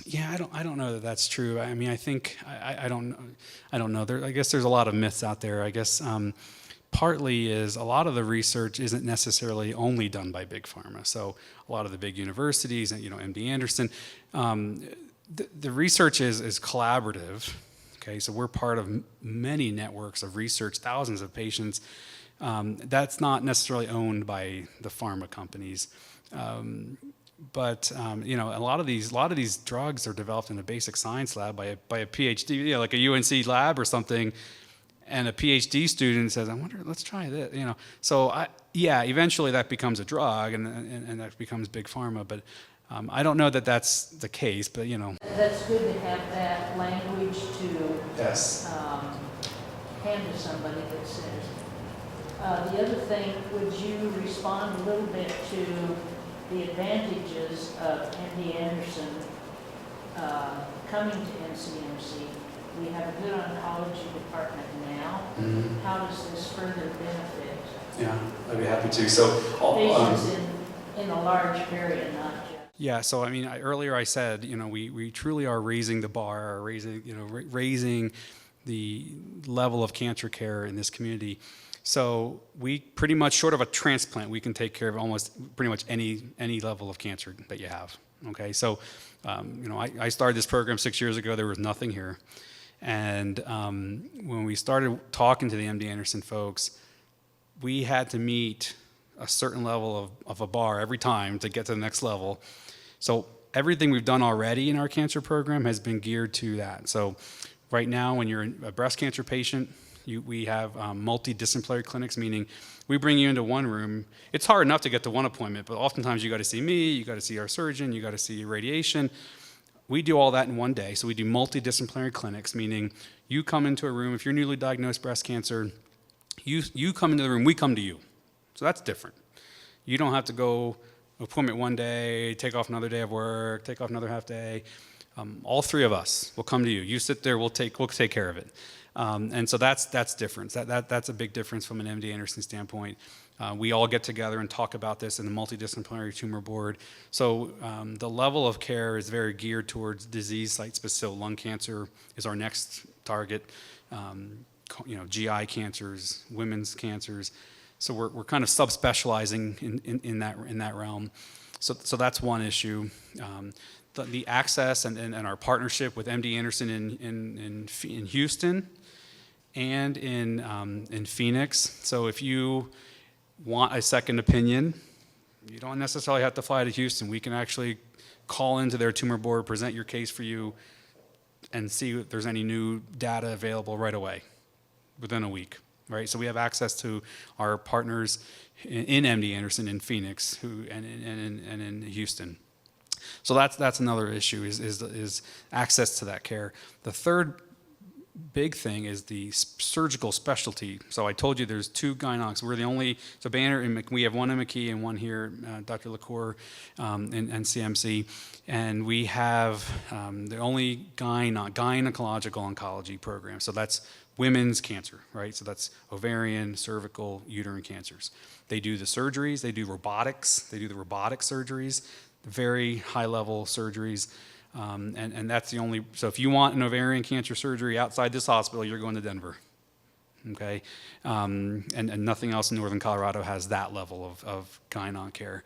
Yeah, I don't know that that's true. I mean, I think I don't know. I guess there's a lot of myths out there. I guess partly is a lot of the research isn't necessarily only done by Big Pharma. So a lot of the big universities and MD Anderson, the research is collaborative. Okay, so we're part of many networks of research, thousands of patients. That's not necessarily owned by the pharma companies. But a lot of these drugs are developed in a basic science lab by a PhD, like a UNC lab or something, and a PhD student says, "I wonder, let's try this." So eventually that becomes a drug, and that becomes Big Pharma. But I don't know that that's the case. But that's good to have that language to yes. Hand to somebody that says. The other thing, would you respond a little bit to the advantages of MD Anderson coming to NCMC? We have a good oncology department now. Mm-hmm. How does this further benefit? Yeah, I'd be happy to. So patients in a large area, not just. Yeah, so I mean, earlier I said, we truly are raising the bar, raising the level of cancer care in this community. So we pretty much, short of a transplant, we can take care of almost pretty much any level of cancer that you have. Okay, so I started this program 6 years ago. There was nothing here, and when we started talking to the MD Anderson folks, we had to meet a certain level of a bar every time to get to the next level. So everything we've done already in our cancer program has been geared to that. So right now, when you're a breast cancer patient, we have multidisciplinary clinics, meaning we bring you into one room. It's hard enough to get to one appointment, but oftentimes you got to see me, you got to see our surgeon, you got to see radiation. We do all that in one day. So we do multidisciplinary clinics, meaning you come into a room. If you're newly diagnosed breast cancer, you come into the room, we come to you. So that's different. You don't have to go appointment one day, take off another day of work, take off another half day. All three of us will come to you. You sit there, we'll take care of it. And so that's different. That's a big difference from an MD Anderson standpoint. We all get together and talk about this in the multidisciplinary tumor board. So the level of care is very geared towards disease site-specific. So lung cancer is our next target. GI cancers, women's cancers. So we're kind of subspecializing in that realm. So that's one issue. The access and our partnership with MD Anderson in Houston and in Phoenix. So if you want a second opinion, you don't necessarily have to fly to Houston. We can actually call into their tumor board, present your case for you, and see if there's any new data available right away, within a week. right? So we have access to our partners in MD Anderson, in Phoenix, and in Houston. So that's another issue is access to that care. The third big thing is the surgical specialty. So I told you there's 2 gynocs. We're the only, so Banner and we have one in McKee and one here, Dr. LaCour in CMC. And we have the only gynecological oncology program. So that's women's cancer, right? So that's ovarian, cervical, uterine cancers. They do the surgeries, they do robotics, they do the robotic surgeries, very high level surgeries. And that's the only, so if you want an ovarian cancer surgery outside this hospital, you're going to Denver, okay? And nothing else in Northern Colorado has that level of gyn-onc care.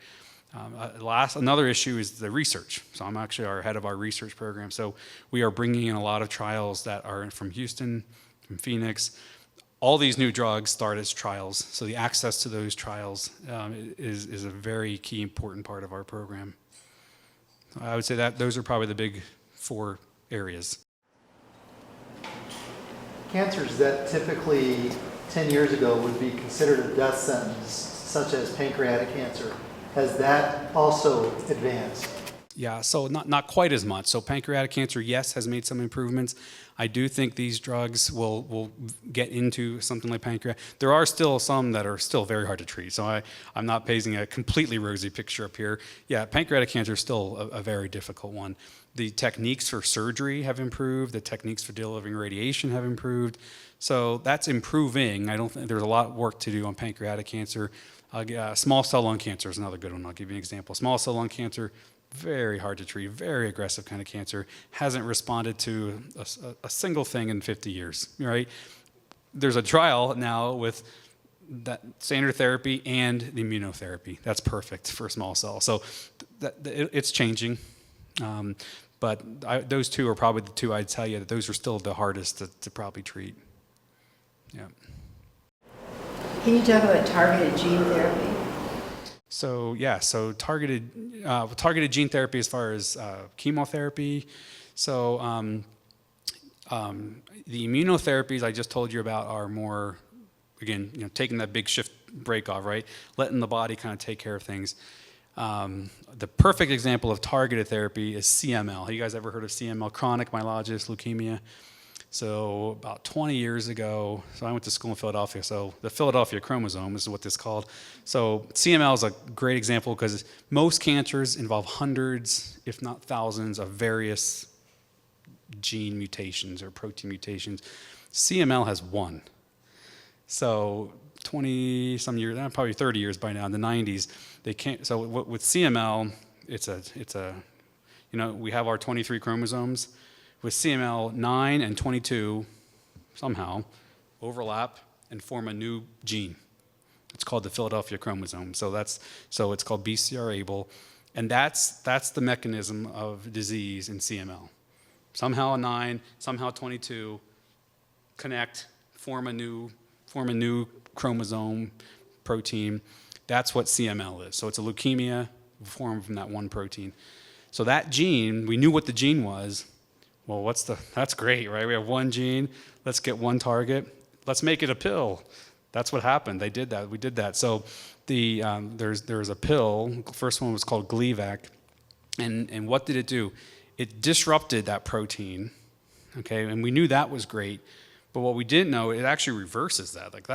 Another issue is the research. So I'm actually our head of our research program. So we are bringing in a lot of trials that are from Houston, from Phoenix. All these new drugs start as trials. So the access to those trials is a very key, important part of our program. I would say that those are probably the big 4 areas. Cancers that typically 10 years ago would be considered a death sentence, such as pancreatic cancer, has that also advanced? Yeah, so not quite as much. So pancreatic cancer, yes, has made some improvements. I do think these drugs will get into something like pancreatic. There are still some that are still very hard to treat. So I'm not painting a completely rosy picture up here. Yeah, pancreatic cancer is still a very difficult one. The techniques for surgery have improved. The techniques for delivering radiation have improved. So that's improving. I don't think there's a lot of work to do on pancreatic cancer. Small cell lung cancer is another good one. I'll give you an example. Small cell lung cancer, very hard to treat, very aggressive kind of cancer, hasn't responded to a single thing in 50 years, right? There's a trial now with that standard therapy and the immunotherapy. That's perfect for small cell. So it's changing. But those 2 are probably the 2 I'd tell you that those are still the hardest to probably treat. Yeah. Can you talk about targeted gene therapy? So yeah, so targeted gene therapy as far as chemotherapy. So the immunotherapies I just told you about are more, again, taking that big shift break off, right? Letting the body kind of take care of things. The perfect example of targeted therapy is CML. Have you guys ever heard of CML, chronic myelogenous leukemia? So about 20 years ago, so I went to school in Philadelphia, so the Philadelphia chromosome is what this is called. So CML is a great example because most cancers involve hundreds, if not thousands, of various gene mutations or protein mutations. CML has 1. So 20 some years, probably 30 years by now, in the 90s, they can't, so with CML, it's a, we have our 23 chromosomes. With CML, 9 and 22 somehow overlap and form a new gene. It's called the Philadelphia chromosome. So it's called BCR-ABL, and that's the mechanism of disease in CML. Somehow a 9, somehow 22 connect, form a new chromosome protein. That's what CML is. So it's a leukemia formed from that one protein. So that gene, we knew what the gene was. Well, that's great, right? We have one gene, let's get one target, let's make it a pill. That's what happened. They did that, we did that. So there's a pill, the first one was called Gleevec, and what did it do? It disrupted that protein, okay? And we knew that was great, but what we didn't know, it actually reverses that. Like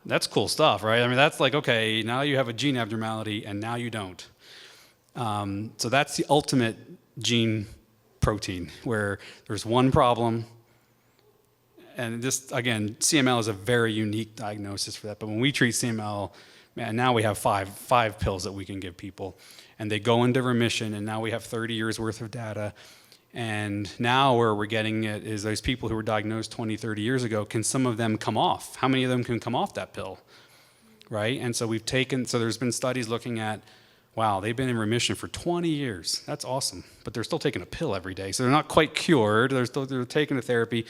that's cool stuff, right? I mean, that's like, okay, now you have a gene abnormality and now you don't. So that's the ultimate gene protein, where there's one problem, and this, again, CML is a very unique diagnosis for that, but when we treat CML, man, now we have five pills that we can give people, and they go into remission, and now we have 30 years worth of data, and now where we're getting it is those people who were diagnosed 20, 30 years ago, can some of them come off? How many of them can come off that pill, right? And so there's been studies looking at, wow, they've been in remission for 20 years. That's awesome. But they're still taking a pill every day. So they're not quite cured. They're taking a therapy.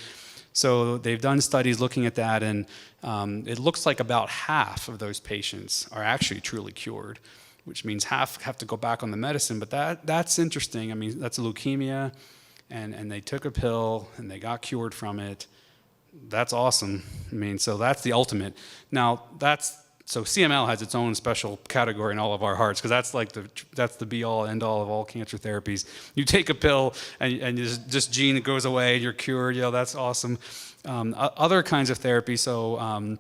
So they've done studies looking at that, and it looks like about half of those patients are actually truly cured, which means half have to go back on the medicine. But that's interesting. I mean, that's a leukemia, and they took a pill, and they got cured from it. that's awesome. I mean, so that's the ultimate. Now so CML has its own special category in all of our hearts, because that's the be all end all of all cancer therapies. You take a pill and this gene goes away, you're cured. That's awesome. Other kinds of therapy. So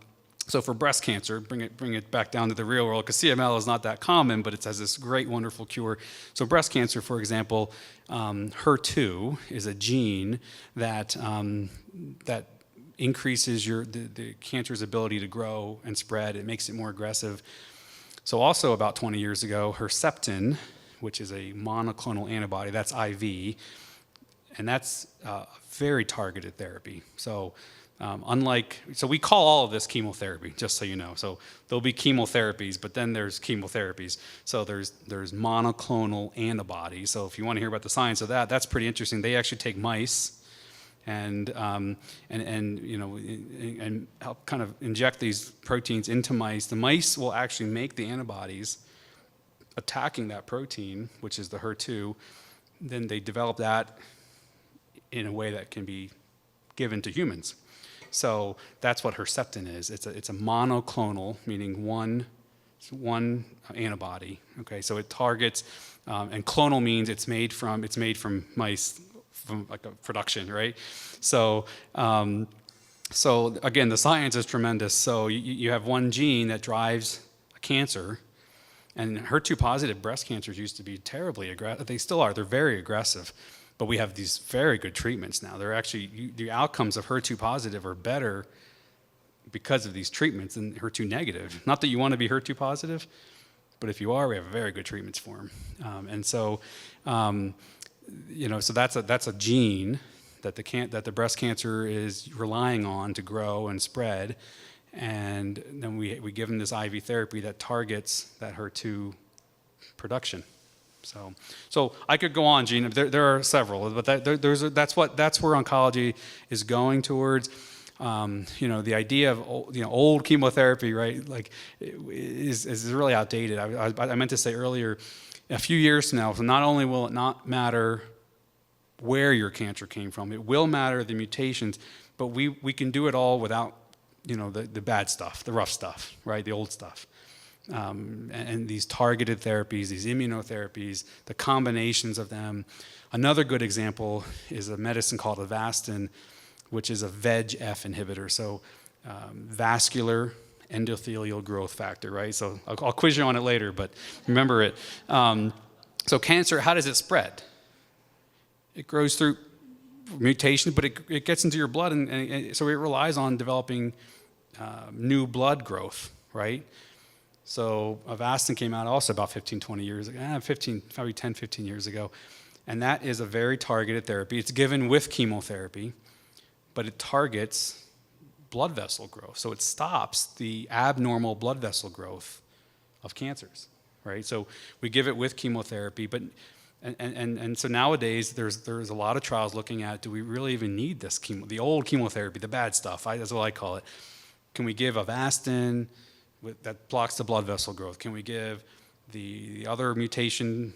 for breast cancer, bring it back down to the real world, because CML is not that common, but it has this great, wonderful cure. So breast cancer, for example, HER2 is a gene that increases the cancer's ability to grow and spread. It makes it more aggressive. So also about 20 years ago, Herceptin, which is a monoclonal antibody, that's IV, and that's a very targeted therapy. So so we call all of this chemotherapy, just so you know. So there'll be chemotherapies, but then there's chemotherapies. So there's monoclonal antibodies. So if you want to hear about the science of that, that's pretty interesting. They actually take mice and help kind of inject these proteins into mice. The mice will actually make the antibodies attacking that protein, which is the HER2. Then they develop that in a way that can be given to humans. So that's what Herceptin is. It's a monoclonal, meaning one antibody. Okay, so it targets, and clonal means it's made from mice, from like a production, right? So again, the science is tremendous. So you have one gene that drives a cancer, and HER2 positive breast cancers used to be terribly aggressive. They still are. They're very aggressive. But we have these very good treatments now. They're actually, the outcomes of HER2 positive are better because of these treatments than HER2 negative. Not that you want to be HER2 positive, but if you are, we have very good treatments for them. So that's a gene that the breast cancer is relying on to grow and spread. And then we give them this IV therapy that targets that HER2 production. So I could go on, Gene. There are several, but that's where oncology is going towards. The idea of old chemotherapy, right? Like, is really outdated. I meant to say earlier, a few years from now, so not only will it not matter where your cancer came from, it will matter the mutations, but we can do it all without the bad stuff, the rough stuff, right? The old stuff. And these targeted therapies, these immunotherapies, the combinations of them. Another good example is a medicine called Avastin, which is a VEGF inhibitor. So vascular endothelial growth factor, right? So I'll quiz you on it later, but remember it. So cancer, how does it spread? It grows through mutation, but it gets into your blood, and so it relies on developing new blood growth, right? So Avastin came out also about 20 years ago, probably 10, 15 years ago. And that is a very targeted therapy. It's given with chemotherapy, but it targets blood vessel growth. So it stops the abnormal blood vessel growth of cancers, right? So we give it with chemotherapy, but so nowadays there's a lot of trials looking at, do we really even need this the old chemotherapy, the bad stuff, that's what I call it. Can we give Avastin that blocks the blood vessel growth? Can we give the other mutation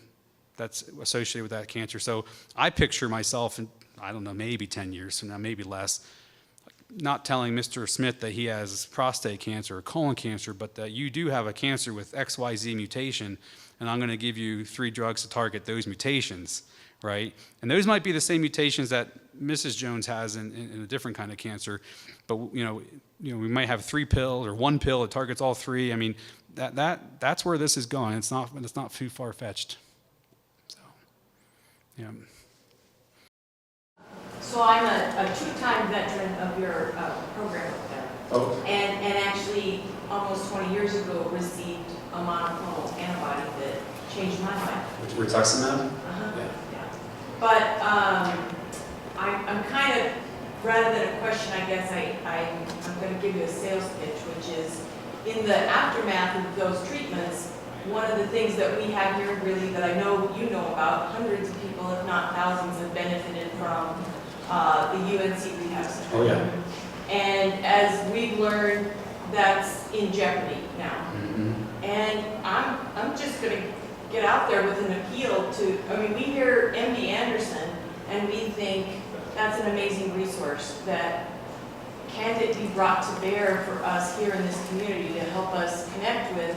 that's associated with that cancer? So I picture myself in, I don't know, maybe 10 years from now, maybe less, not telling Mr. Smith that he has prostate cancer or colon cancer, but that you do have a cancer with XYZ mutation, and I'm going to give you 3 drugs to target those mutations, right? And those might be the same mutations that Mrs. Jones has in a different kind of cancer, but we might have 3 pills or 1 pill that targets all 3. I mean, that's where this is going. It's not too far fetched. So, yeah. So I'm a two-time veteran of your program up there. Oh. And actually, almost 20 years ago, received a monoclonal antibody that changed my life. Rituximab? Uh-huh. Yeah. But I'm kind of, rather than a question, I guess I'm going to give you a sales pitch, which is, in the aftermath of those treatments, one of the things that we have here in Greeley that I know you know about, hundreds of people, if not thousands, have benefited from the UNC Rehab Center. Oh, yeah. And as we've learned, that's in jeopardy now. Mm-hmm. And I'm just going to get out there with an appeal to, we hear MD Anderson and we think that's an amazing resource that can it be brought to bear for us here in this community to help us connect with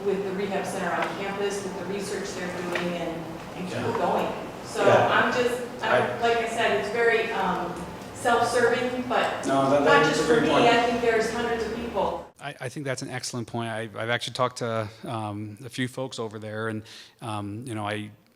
the rehab center on campus, with the research they're doing, and keep it going. So Yeah. like I said, it's very self-serving, but No, not just for me, I think there's hundreds of people. I think that's an excellent point. I've actually talked to a few folks over there, and you know,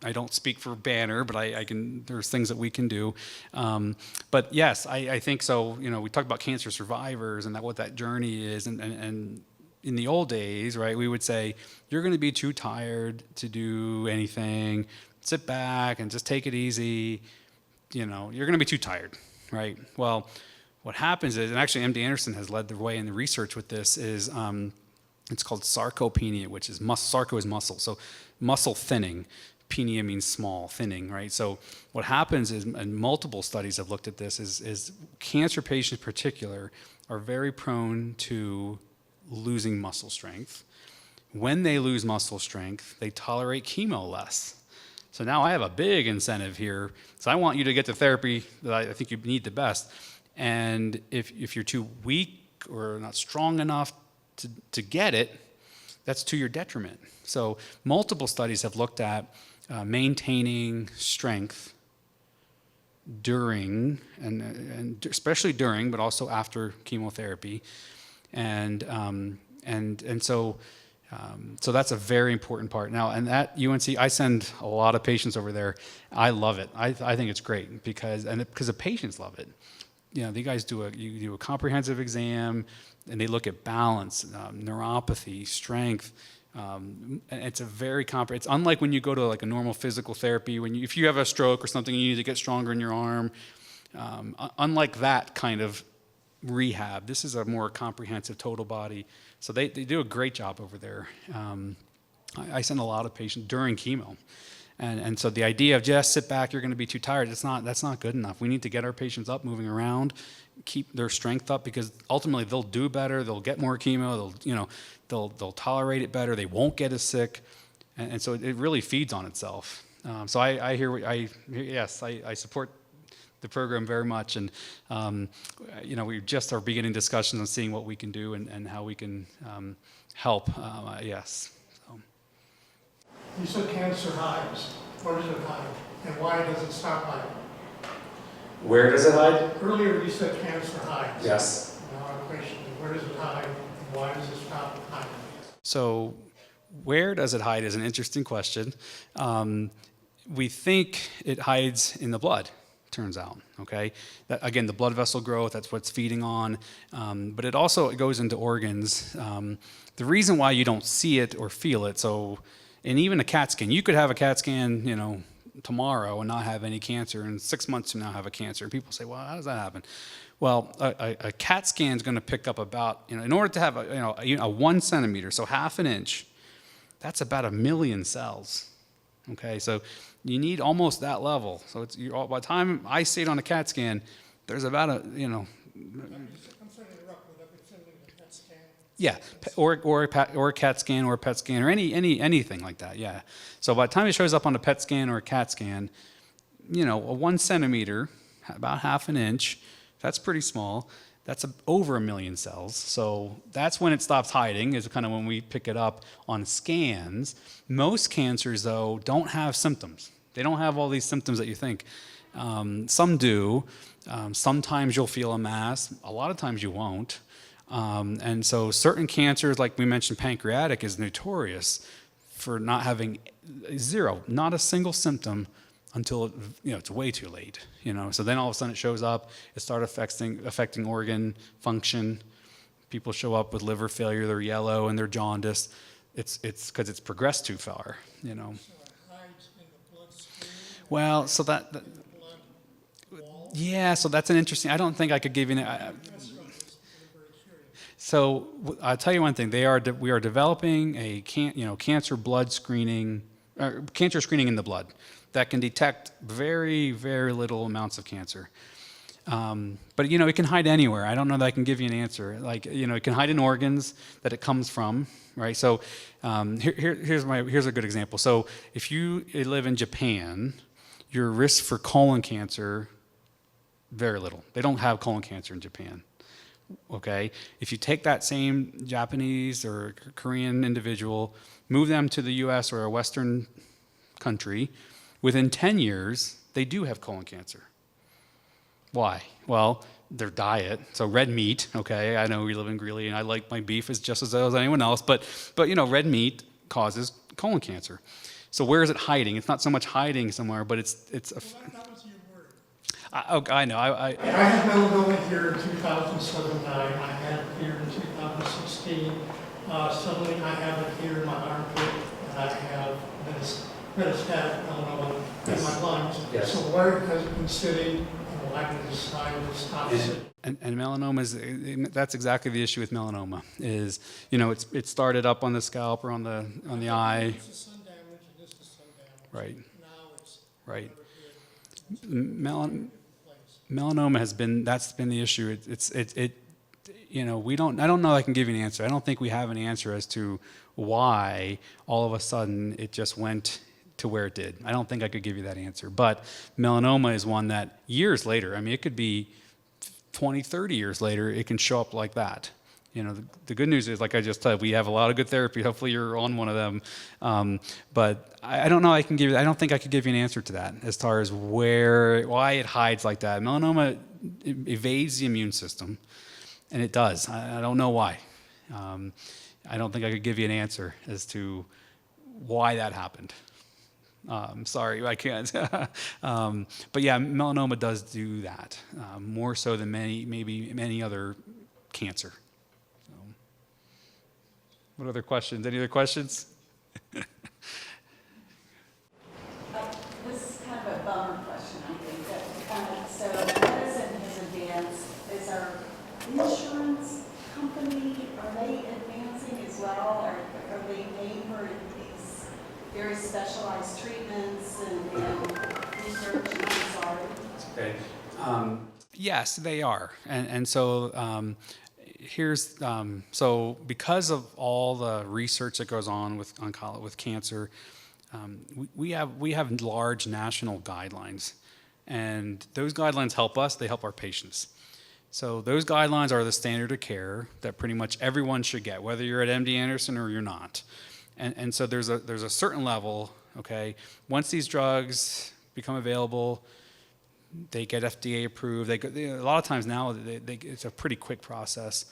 I don't speak for Banner, but I can. There's things that we can do. But yes, I think so. You know, we talk about cancer survivors and what that journey is, and in the old days, right, we would say you're going to be too tired to do anything. Sit back and just take it easy. You know, you're going to be too tired, right? Well, what happens is, and actually MD Anderson has led the way in the research with this, is it's called sarcopenia, which is sarco is muscle, so muscle thinning. Penia means small, thinning, right? So what happens is, and multiple studies have looked at this, is cancer patients in particular are very prone to losing muscle strength. When they lose muscle strength, they tolerate chemo less. So now I have a big incentive here. So I want you to get the therapy that I think you need the best. And if you're too weak or not strong enough to get it, that's to your detriment. So multiple studies have looked at maintaining strength during, and especially during, but also after chemotherapy. And so that's a very important part. Now, and at UNC, I send a lot of patients over there. I love it. I think it's great because the patients love it. You know, you guys do a comprehensive exam, and they look at balance, neuropathy, strength. It's a very it's unlike when you go to like a normal physical therapy. If you have a stroke or something, you need to get stronger in your arm. Unlike that kind of rehab, this is a more comprehensive total body. So they do a great job over there. I send a lot of patients during chemo. And so the idea of just sit back, you're going to be too tired, that's not good enough. We need to get our patients up, moving around, keep their strength up, because ultimately they'll do better, they'll get more chemo, they'll tolerate it better, they won't get as sick, and so it really feeds on itself. So I support the program very much, and we just are beginning discussions on seeing what we can do and how we can help. Yes. So. You said cancer hides. Where does it hide? And why does it stop hiding? Where does it hide? Earlier you said cancer hides. Yes. Now our question is, where does it hide? And why does it stop hiding? So where does it hide is an interesting question. We think it hides in the blood, turns out, okay? Again, the blood vessel growth, that's what's feeding on, but it goes into organs. The reason why you don't see it or feel it, and even a CAT scan, you could have a CAT scan, tomorrow and not have any cancer, and 6 months from now have a cancer. And people say, well, how does that happen? Well, a CAT scan is going to pick up about, in order to have a 1 centimeter, so half an inch, that's about 1 million cells. Okay, so you need almost that level. So by the time I see it on a CAT scan, there's about I'm sorry to interrupt, but it's in the PET scan. yeah, or a CAT scan or a PET scan or anything like that. Yeah. So by the time it shows up on a PET scan or a CAT scan, a 1 centimeter, about half an inch, that's pretty small. That's over 1 million cells. So that's when it stops hiding, is kind of when we pick it up on scans. Most cancers, though, don't have symptoms. They don't have all these symptoms that you think. Some do. Sometimes you'll feel a mass. A lot of times you won't. And so certain cancers, like we mentioned, pancreatic is notorious for not having not a single symptom until it's way too late. So then all of a sudden it shows up. It starts affecting organ function. People show up with liver failure. They're yellow and they're jaundiced. It's because it's progressed too far. So it hides in the bloodstream? Well, so that In the blood wall? yeah. So that's an interesting. I don't think I could give you. That's right. I'm very curious. So I'll tell you one thing. We are developing a cancer blood screening, cancer screening in the blood that can detect very, very little amounts of cancer. But it can hide anywhere. I don't know that I can give you an answer. It can hide in organs that it comes from, right? So here's a good example. So if you live in Japan, your risk for colon cancer, very little. They don't have colon cancer in Japan. okay? If you take that same Japanese or Korean individual, move them to the US or a Western country, within 10 years, they do have colon cancer. Why? Well, their diet, so red meat, okay? I know we live in Greeley and I like my beef as just as anyone else, but you know, red meat causes colon cancer. So where is it hiding? It's not so much hiding somewhere, but it's That was your word. I know. I had melanoma here in 2007, I had it here in 2016. Suddenly I have it here in my armpit, and I have metastatic melanoma in my lungs. Yes. So where has it been sitting, and why did it decide to stop sitting? And melanoma is, that's exactly the issue with melanoma is, you know, it started up on the scalp or on the eye. This is sun damage, and this is sun damage. Right. Now it's Right. place. Melanoma that's been the issue. You know, I don't know I can give you an answer. I don't think we have an answer as to why all of a sudden it just went to where it did. I don't think I could give you that answer. But melanoma is one that years later, I mean, it could be 20, 30 years later, it can show up like that. You know, the good news is, like I just said, we have a lot of good therapy. Hopefully you're on one of them. But I don't know I don't think I could give you an answer to that as far as why it hides like that. Melanoma evades the immune system, and it does. I don't know why. I don't think I could give you an answer as to why that happened. Sorry, I can't. But yeah, melanoma does do that more so than many other cancer. So, what other questions? Any other questions? This is kind of a bummer question, I think. So medicine has advanced. Is our insurance company, are they advancing as well? Or are they paying for these very specialized treatments and research? I'm sorry. Okay. Yes, they are, and so here's so because of all the research that goes on with cancer, we have large national guidelines, and those guidelines help us. They help our patients. So those guidelines are the standard of care that pretty much everyone should get, whether you're at MD Anderson or you're not. And so there's a certain level. Okay, once these drugs become available, they get FDA approved. A lot of times now, it's a pretty quick process.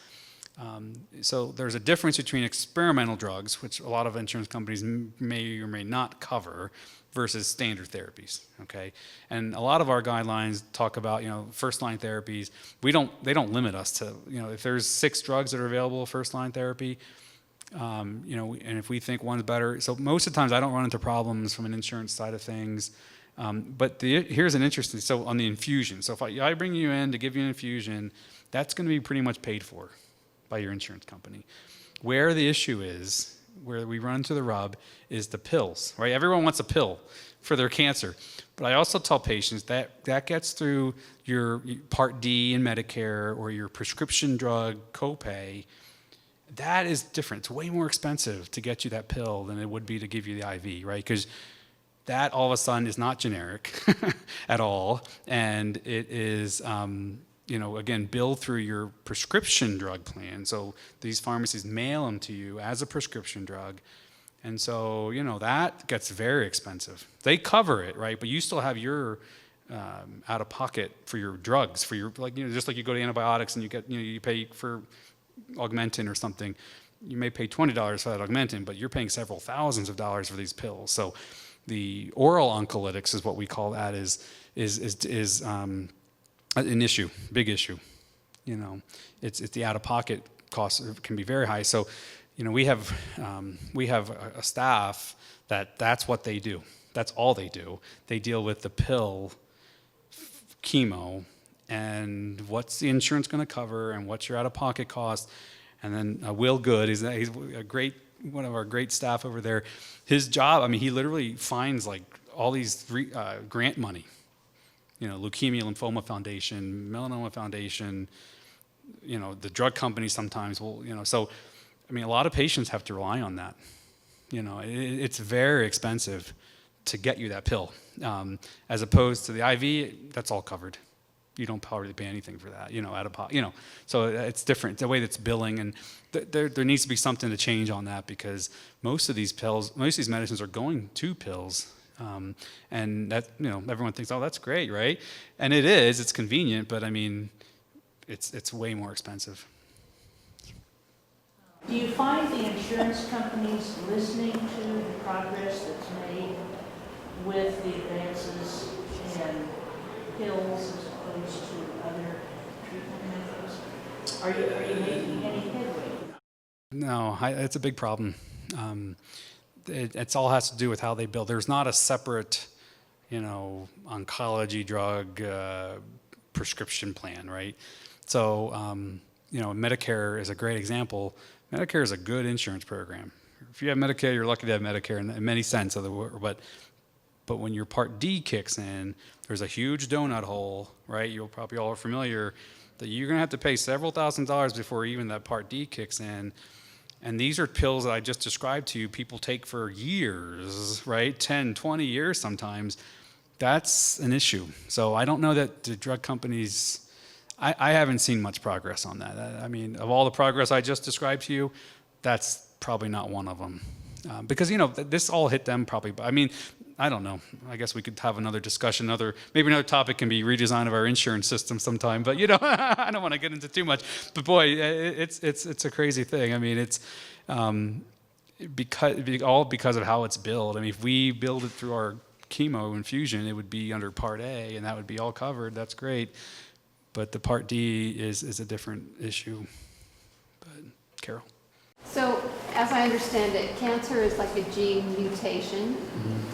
So there's a difference between experimental drugs, which a lot of insurance companies may or may not cover, versus standard therapies. Okay, and a lot of our guidelines talk about, you know, first-line therapies. They don't limit us to, you know, if there's 6 drugs that are available first-line therapy. You know, and if we think one's better, so most of the times I don't run into problems from an insurance side of things. But here's an interesting, so on the infusion, so if I bring you in to give you an infusion, that's going to be pretty much paid for by your insurance company. Where the issue is, where we run into the rub, is the pills, right? Everyone wants a pill for their cancer. But I also tell patients that gets through your Part D in Medicare or your prescription drug copay. That is different. It's way more expensive to get you that pill than it would be to give you the IV, right? Because that all of a sudden is not generic at all, and it is, you know, again, billed through your prescription drug plan. So these pharmacies mail them to you as a prescription drug, and so, you know, that gets very expensive. They cover it, right? But you still have your out of pocket for your drugs, for your, like, you know, just like you go to antibiotics and you get, you know, you pay for Augmentin or something. You may pay $20 for that Augmentin, but you're paying several thousands of dollars for these pills. So the oral oncolytics is what we call that, is an issue, big issue. You know, it's the out-of-pocket costs can be very high. So, you know, we have a staff that's what they do. That's all they do. They deal with the pill, chemo, and what's the insurance going to cover, and what's your out-of-pocket cost. And then Will Good, he's a great, one of our great staff over there. His job, I mean, he literally finds like all these grant money, you know, Leukemia Lymphoma Foundation, Melanoma Foundation, you know, the drug companies sometimes will, you know, so, I mean, a lot of patients have to rely on that. You know, it's very expensive to get you that pill, as opposed to the IV, that's all covered. you don't probably pay anything for that, out of pocket, So it's different, the way that's billing, and there needs to be something to change on that, because most of these medicines are going to pills. And that, everyone thinks, oh, that's great, right? And it is, it's convenient, but I mean, it's way more expensive. Do you find the insurance companies listening to the progress that's made with the advances in pills as opposed to other treatment methods? Are you making any headway? No, it's a big problem. It's all has to do with how they bill. There's not a separate, oncology drug prescription plan, right? So, Medicare is a great example. Medicare is a good insurance program. If you have Medicare, you're lucky to have Medicare in many sense of the word, but when your Part D kicks in, there's a huge donut hole, right? You'll probably all are familiar that you're going to have to pay several $1,000s before even that Part D kicks in. And these are pills that I just described to you, people take for years, right? 10, 20 years sometimes. That's an issue. So I don't know that the drug companies, I haven't seen much progress on that. I mean, of all the progress I just described to you, that's probably not one of them. Because, this all hit them probably. I mean, I don't know. I guess we could have another discussion. Maybe another topic can be redesign of our insurance system sometime. But I don't want to get into too much. But boy, it's a crazy thing. I mean, it's because of how it's billed. I mean, if we build it through our chemo infusion, it would be under Part A, and that would be all covered. That's great. But the Part D is a different issue. But Carol. So, as I understand it, cancer is like a gene mutation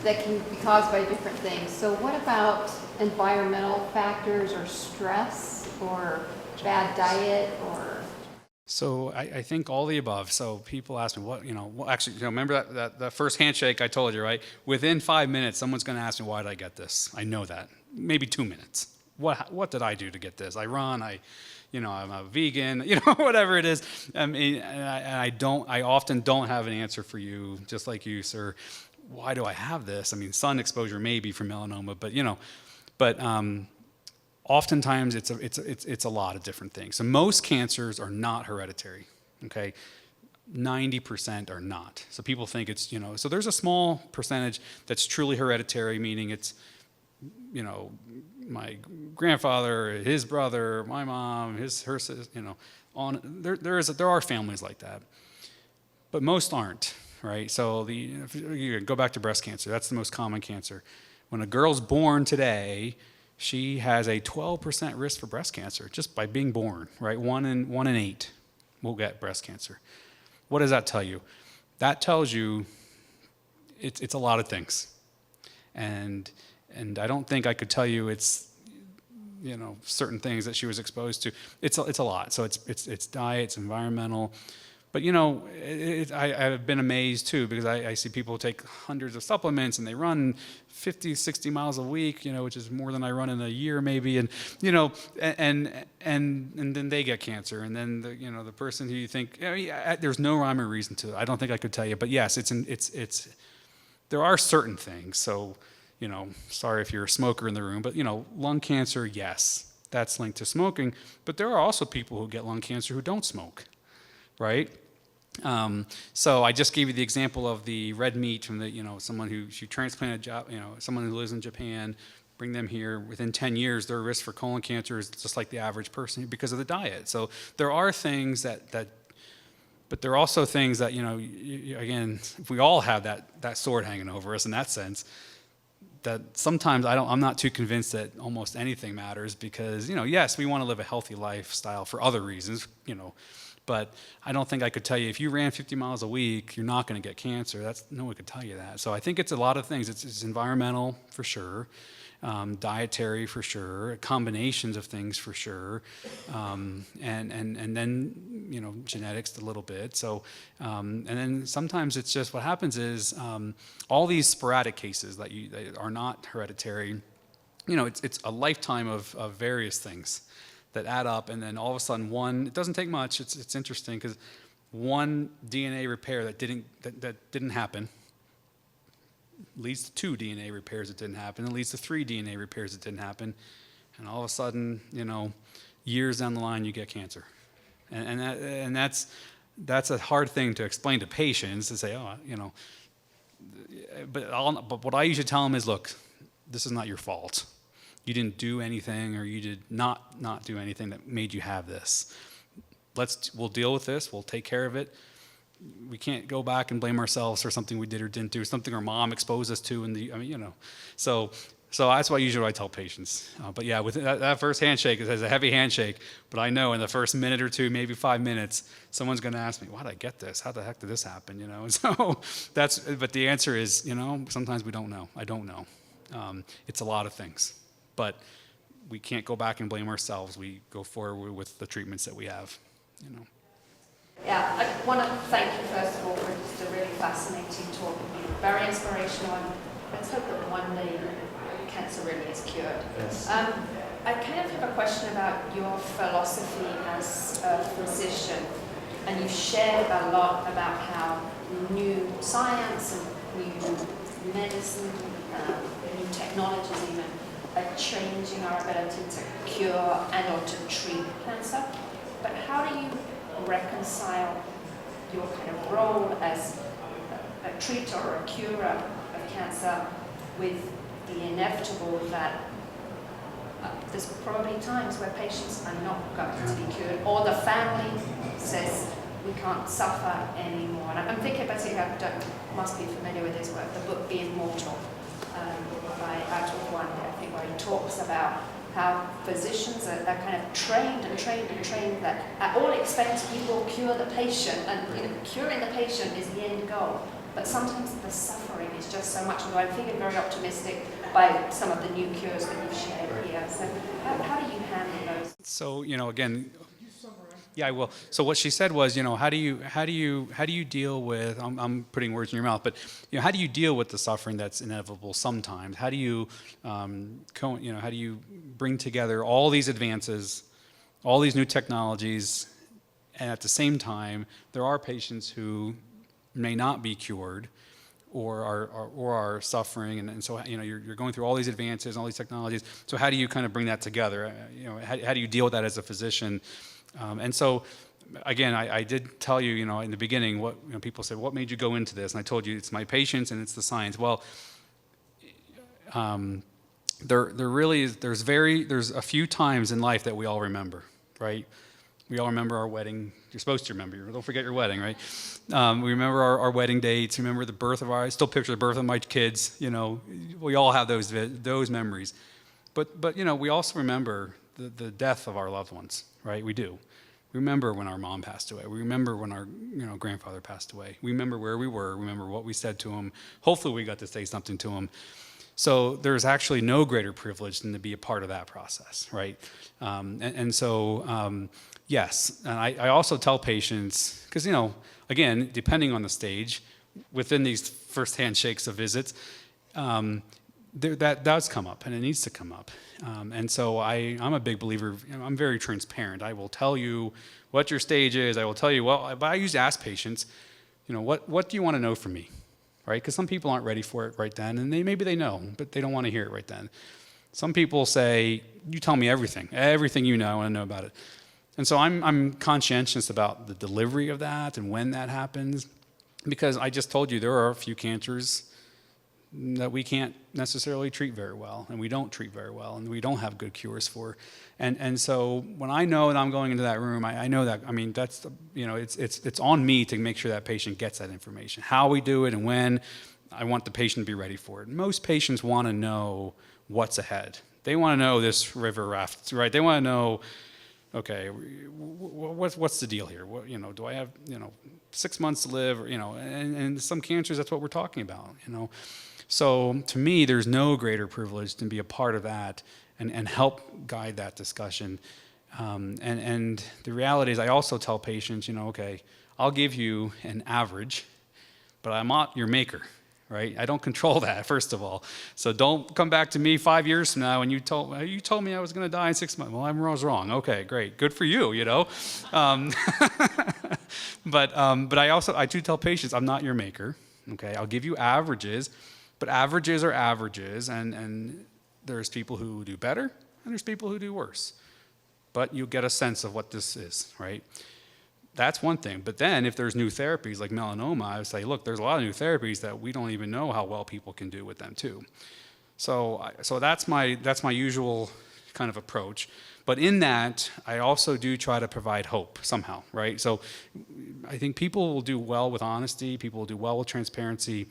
that can be caused by different things. So what about environmental factors or stress or bad diet or? So I think all the above. So people ask me, actually, remember that first handshake I told you, right? Within 5 minutes, someone's going to ask me, why did I get this? I know that. Maybe 2 minutes. What did I do to get this? I run, I'm a vegan, whatever it is. I mean, I often don't have an answer for you, just like you, sir. Why do I have this? I mean, sun exposure maybe for melanoma, but oftentimes it's a lot of different things. So most cancers are not hereditary, okay? 90% are not. So people think it's, so there's a small percentage that's truly hereditary, meaning it's, my grandfather, his brother, my mom, her sister, there are families like that, but most aren't, right? So if you go back to breast cancer, that's the most common cancer. When a girl's born today, she has a 12% risk for breast cancer just by being born, right? 1 in 8 will get breast cancer. What does that tell you? That tells you it's a lot of things, and I don't think I could tell you it's, certain things that she was exposed to. It's a lot. So it's diet, it's environmental. But, I've been amazed, too, because I see people take hundreds of supplements, and they run 50, 60 miles a week, which is more than I run in a year maybe. And, and then they get cancer. And then, the person who you think, there's no rhyme or reason to it. I don't think I could tell you. But, yes, there are certain things. So, sorry if you're a smoker in the room, but, lung cancer, yes, that's linked to smoking. But there are also people who get lung cancer who don't smoke, right? So I just gave you the example of the red meat from someone who she transplanted, someone who lives in Japan, bring them here. Within 10 years, their risk for colon cancer is just like the average person because of the diet. So there are things but there are also things that, again, if we all have that sword hanging over us in that sense, that sometimes I'm not too convinced that almost anything matters because, yes, we want to live a healthy lifestyle for other reasons, but I don't think I could tell you if you ran 50 miles a week, you're not going to get cancer. No one could tell you that. So I think it's a lot of things. It's environmental for sure, dietary for sure, combinations of things for sure, and then genetics a little bit. So and then sometimes it's just what happens is all these sporadic cases that are not hereditary. It's a lifetime of various things that add up, and then all of a sudden it doesn't take much. It's interesting because one DNA repair that didn't happen leads to 2 DNA repairs that didn't happen. It leads to 3 DNA repairs that didn't happen. and all of a sudden, years down the line, you get cancer. And that's a hard thing to explain to patients, to say, but what I usually tell them is, look, this is not your fault. You didn't do anything, or you did not do anything that made you have this. We'll deal with this. We'll take care of it. We can't go back and blame ourselves for something we did or didn't do, something our mom exposed us to. So that's what usually I tell patients. But yeah, with that first handshake, it's a heavy handshake. But I know in the first minute or two, maybe 5 minutes, someone's going to ask me, "Why did I get this? How the heck did this happen?" And so but the answer is, sometimes we don't know. I don't know. It's a lot of things, but we can't go back and blame ourselves. We go forward with the treatments that we have. Yeah, I want to thank you first of all for just a really fascinating talk. Very inspirational, and let's hope that one day cancer really is cured. Yes. I kind of have a question about your philosophy as a physician, and you shared a lot about how new science and new medicine, new technologies even, are changing our ability to cure and or to treat cancer. But how do you reconcile your kind of role as a treater or a curer of cancer with the inevitable that there's probably times where patients are not going to be cured, or the family says we can't suffer anymore. And I'm thinking, basically, must be familiar with his work, the book Being Mortal by Atul Gawande, I think, where he talks about how physicians are kind of trained that at all expense we will cure the patient, and curing the patient is the end goal. But sometimes the suffering is just so much, although I'm feeling very optimistic by some of the new cures that you've shared here. So how do you handle those? So, again, yeah, I will. So what she said was, how do you deal with? I'm putting words in your mouth, but how do you deal with the suffering that's inevitable sometimes? How do you, how do you bring together all these advances, all these new technologies, and at the same time, there are patients who may not be cured, or are suffering, and so you're going through all these advances, all these technologies. So how do you kind of bring that together? How do you deal with that as a physician? And so, again, I did tell you, in the beginning, what people said, what made you go into this? And I told you it's my patients and it's the science. Well, there really is. There's a few times in life that we all remember, right? We all remember our wedding. You're supposed to remember. Don't forget your wedding, right? We remember our wedding dates. Remember the birth of I still picture the birth of my kids. We all have those memories. But we also remember the death of our loved ones, right? We do. We remember when our mom passed away. We remember when our grandfather passed away. We remember where we were. We remember what we said to him. Hopefully we got to say something to him. So there's actually no greater privilege than to be a part of that process, right? So yes, and I also tell patients, because again, depending on the stage, within these first handshakes of visits, that does come up, and it needs to come up. And so I'm a big believer. I'm very transparent. I will tell you what your stage is. I will tell you. But I usually ask patients, what do you want to know from me, right? Because some people aren't ready for it right then, and maybe they know, but they don't want to hear it right then. Some people say, you tell me everything you know. I want to know about it. And so I'm conscientious about the delivery of that and when that happens, because I just told you there are a few cancers that we can't necessarily treat very well, and we don't treat very well, and we don't have good cures for. And so when I know that I'm going into that room, I know that, that's, it's on me to make sure that patient gets that information. How we do it and when, I want the patient to be ready for it. Most patients want to know what's ahead. They want to know this river raft, right? They want to know, okay, what's the deal here? Do I have 6 months to live? And some cancers, that's what we're talking about. So to me, there's no greater privilege than be a part of that and help guide that discussion. And the reality is, I also tell patients, okay, I'll give you an average, but I'm not your maker. Right? I don't control that, first of all. So don't come back to me 5 years from now and you told me I was going to die in 6 months. Well, I was wrong. Okay, great. Good for you, But I do tell patients, I'm not your maker. Okay, I'll give you averages, but averages are averages, and there's people who do better and there's people who do worse. But you get a sense of what this is, right? That's one thing. But then if there's new therapies like melanoma, I would say, look, there's a lot of new therapies that we don't even know how well people can do with them too. So that's my usual kind of approach. But in that, I also do try to provide hope somehow, right? So I think people will do well with honesty, people will do well with transparency,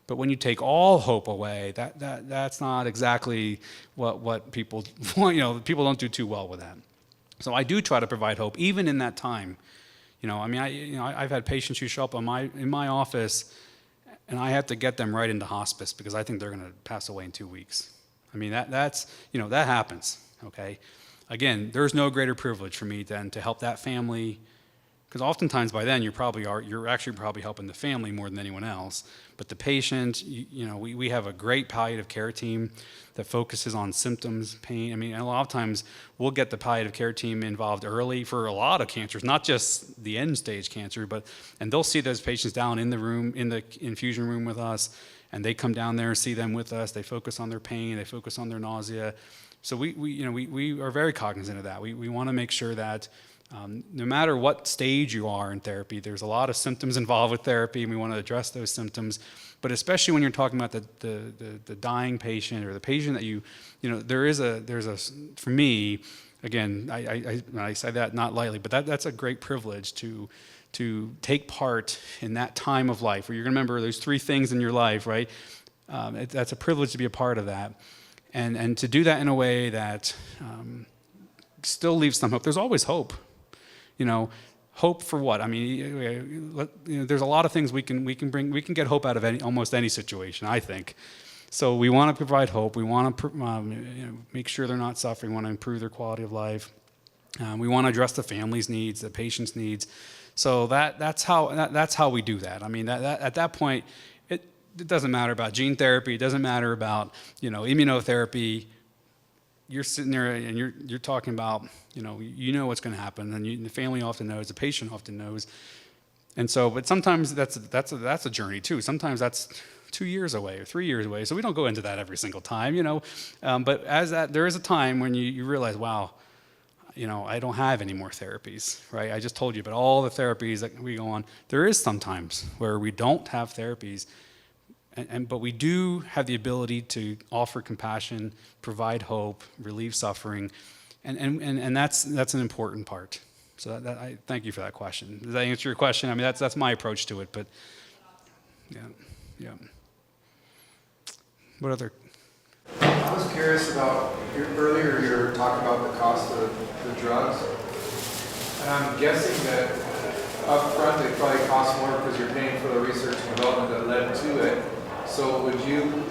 but when you take all hope away, that's not exactly what people want. People don't do too well with that. So I do try to provide hope, even in that time. I've had patients who show up in my office, and I have to get them right into hospice because I think they're going to pass away in 2 weeks. I mean, that happens, okay? Again, there's no greater privilege for me than to help that family, because oftentimes by then you're actually probably helping the family more than anyone else. But the patient, we have a great palliative care team that focuses on symptoms, pain. I mean, a lot of times we'll get the palliative care team involved early for a lot of cancers, not just the end stage cancer, and they'll see those patients down in the room, in the infusion room with us, and they come down there and see them with us. They focus on their pain, they focus on their nausea. So we are very cognizant of that. We want to make sure that no matter what stage you are in therapy, there's a lot of symptoms involved with therapy, and we want to address those symptoms. But especially when you're talking about the dying patient or the patient that there's a for me, again, I say that not lightly, but that's a great privilege to take part in that time of life where you're going to remember those 3 things in your life, right? That's a privilege to be a part of that. And to do that in a way that still leaves some hope. There's always hope. Hope for what? I mean, there's a lot of things we can get hope out of almost any situation, I think. So we want to provide hope. We want to make sure they're not suffering. We want to improve their quality of life. We want to address the family's needs, the patient's needs. So that's how we do that. I mean, at that point, it doesn't matter about gene therapy. It doesn't matter about immunotherapy. You're sitting there and you're talking about what's going to happen, and the family often knows, the patient often knows, and so. But sometimes that's a journey too. Sometimes that's 2 years away or 3 years away. So we don't go into that every single time, But there is a time when you realize, wow, I don't have any more therapies, right? I just told you about all the therapies that we go on. There is sometimes where we don't have therapies. But we do have the ability to offer compassion, provide hope, relieve suffering, and that's an important part. So I thank you for that question. Does that answer your question? I mean, that's my approach to it. But yeah. What other? I was curious about earlier you were talking about the cost of the drugs, and I'm guessing that up front they probably cost more because you're paying for the research and development that led to it. So would you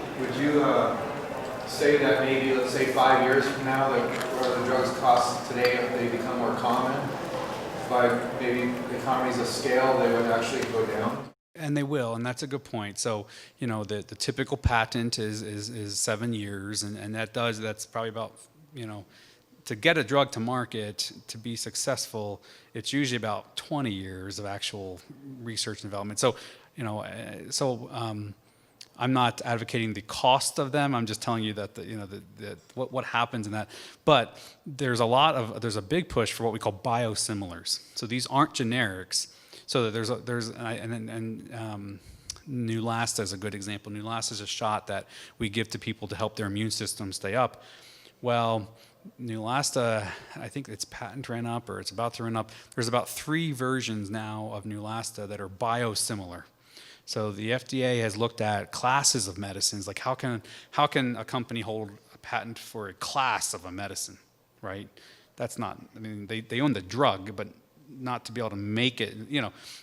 say that maybe, let's say 5 years from now, that where the drugs cost today, they become more common, by maybe economies of scale, they would actually go down? And they will, and that's a good point. So, the typical patent is 7 years, and that's probably about, to get a drug to market, to be successful, it's usually about 20 years of actual research and development. So, I'm not advocating the cost of them. I'm just telling you that what happens in that. But there's a big push for what we call biosimilars. So these aren't generics. So Neulasta is a good example. Neulasta is a shot that we give to people to help their immune system stay up. Well, Neulasta, I think its patent ran up or it's about to run up. There's about 3 versions now of Neulasta that are biosimilar. So the FDA has looked at classes of medicines, like how can a company hold a patent for a class of a medicine, right? That's not, I mean, they own the drug, but not to be able to make it,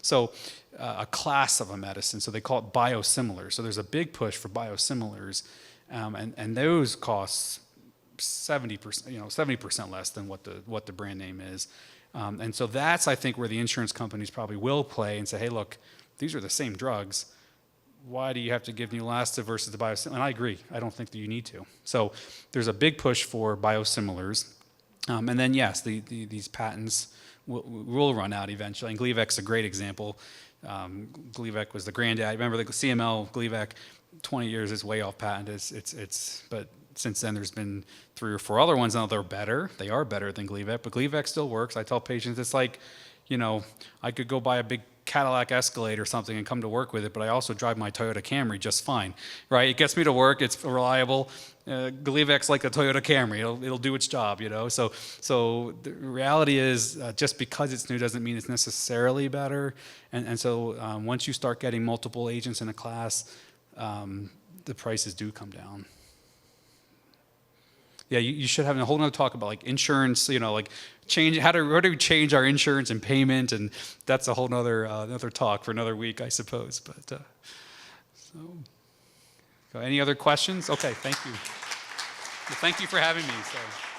So a class of a medicine, so they call it biosimilars. So there's a big push for biosimilars, and those cost 70%, 70% less than what the brand name is. And so that's, I think, where the insurance companies probably will play and say, hey, look, these are the same drugs. Why do you have to give Neulasta versus the biosimilar? And I agree. I don't think that you need to. So there's a big push for biosimilars. And then, yes, these patents will run out eventually. And Gleevec's a great example. Gleevec was the granddad. Remember the CML, Gleevec, 20 years is way off patent. But since then there's been 3 or 4 other ones. Now they're better. They are better than Gleevec, but Gleevec still works. I tell patients it's like, you know, I could go buy a big Cadillac Escalade or something and come to work with it, but I also drive my Toyota Camry just fine, right? It gets me to work. It's reliable. Gleevec's like a Toyota Camry. It'll do its job, you know? So the reality is just because it's new doesn't mean it's necessarily better. And so once you start getting multiple agents in a class, the prices do come down. Yeah, you should have a whole nother talk about like insurance, you know, like how do we change our insurance and payment, and that's a whole nother another talk for another week, I suppose. But so any other questions? Okay, thank you. Well, thank you for having me. So.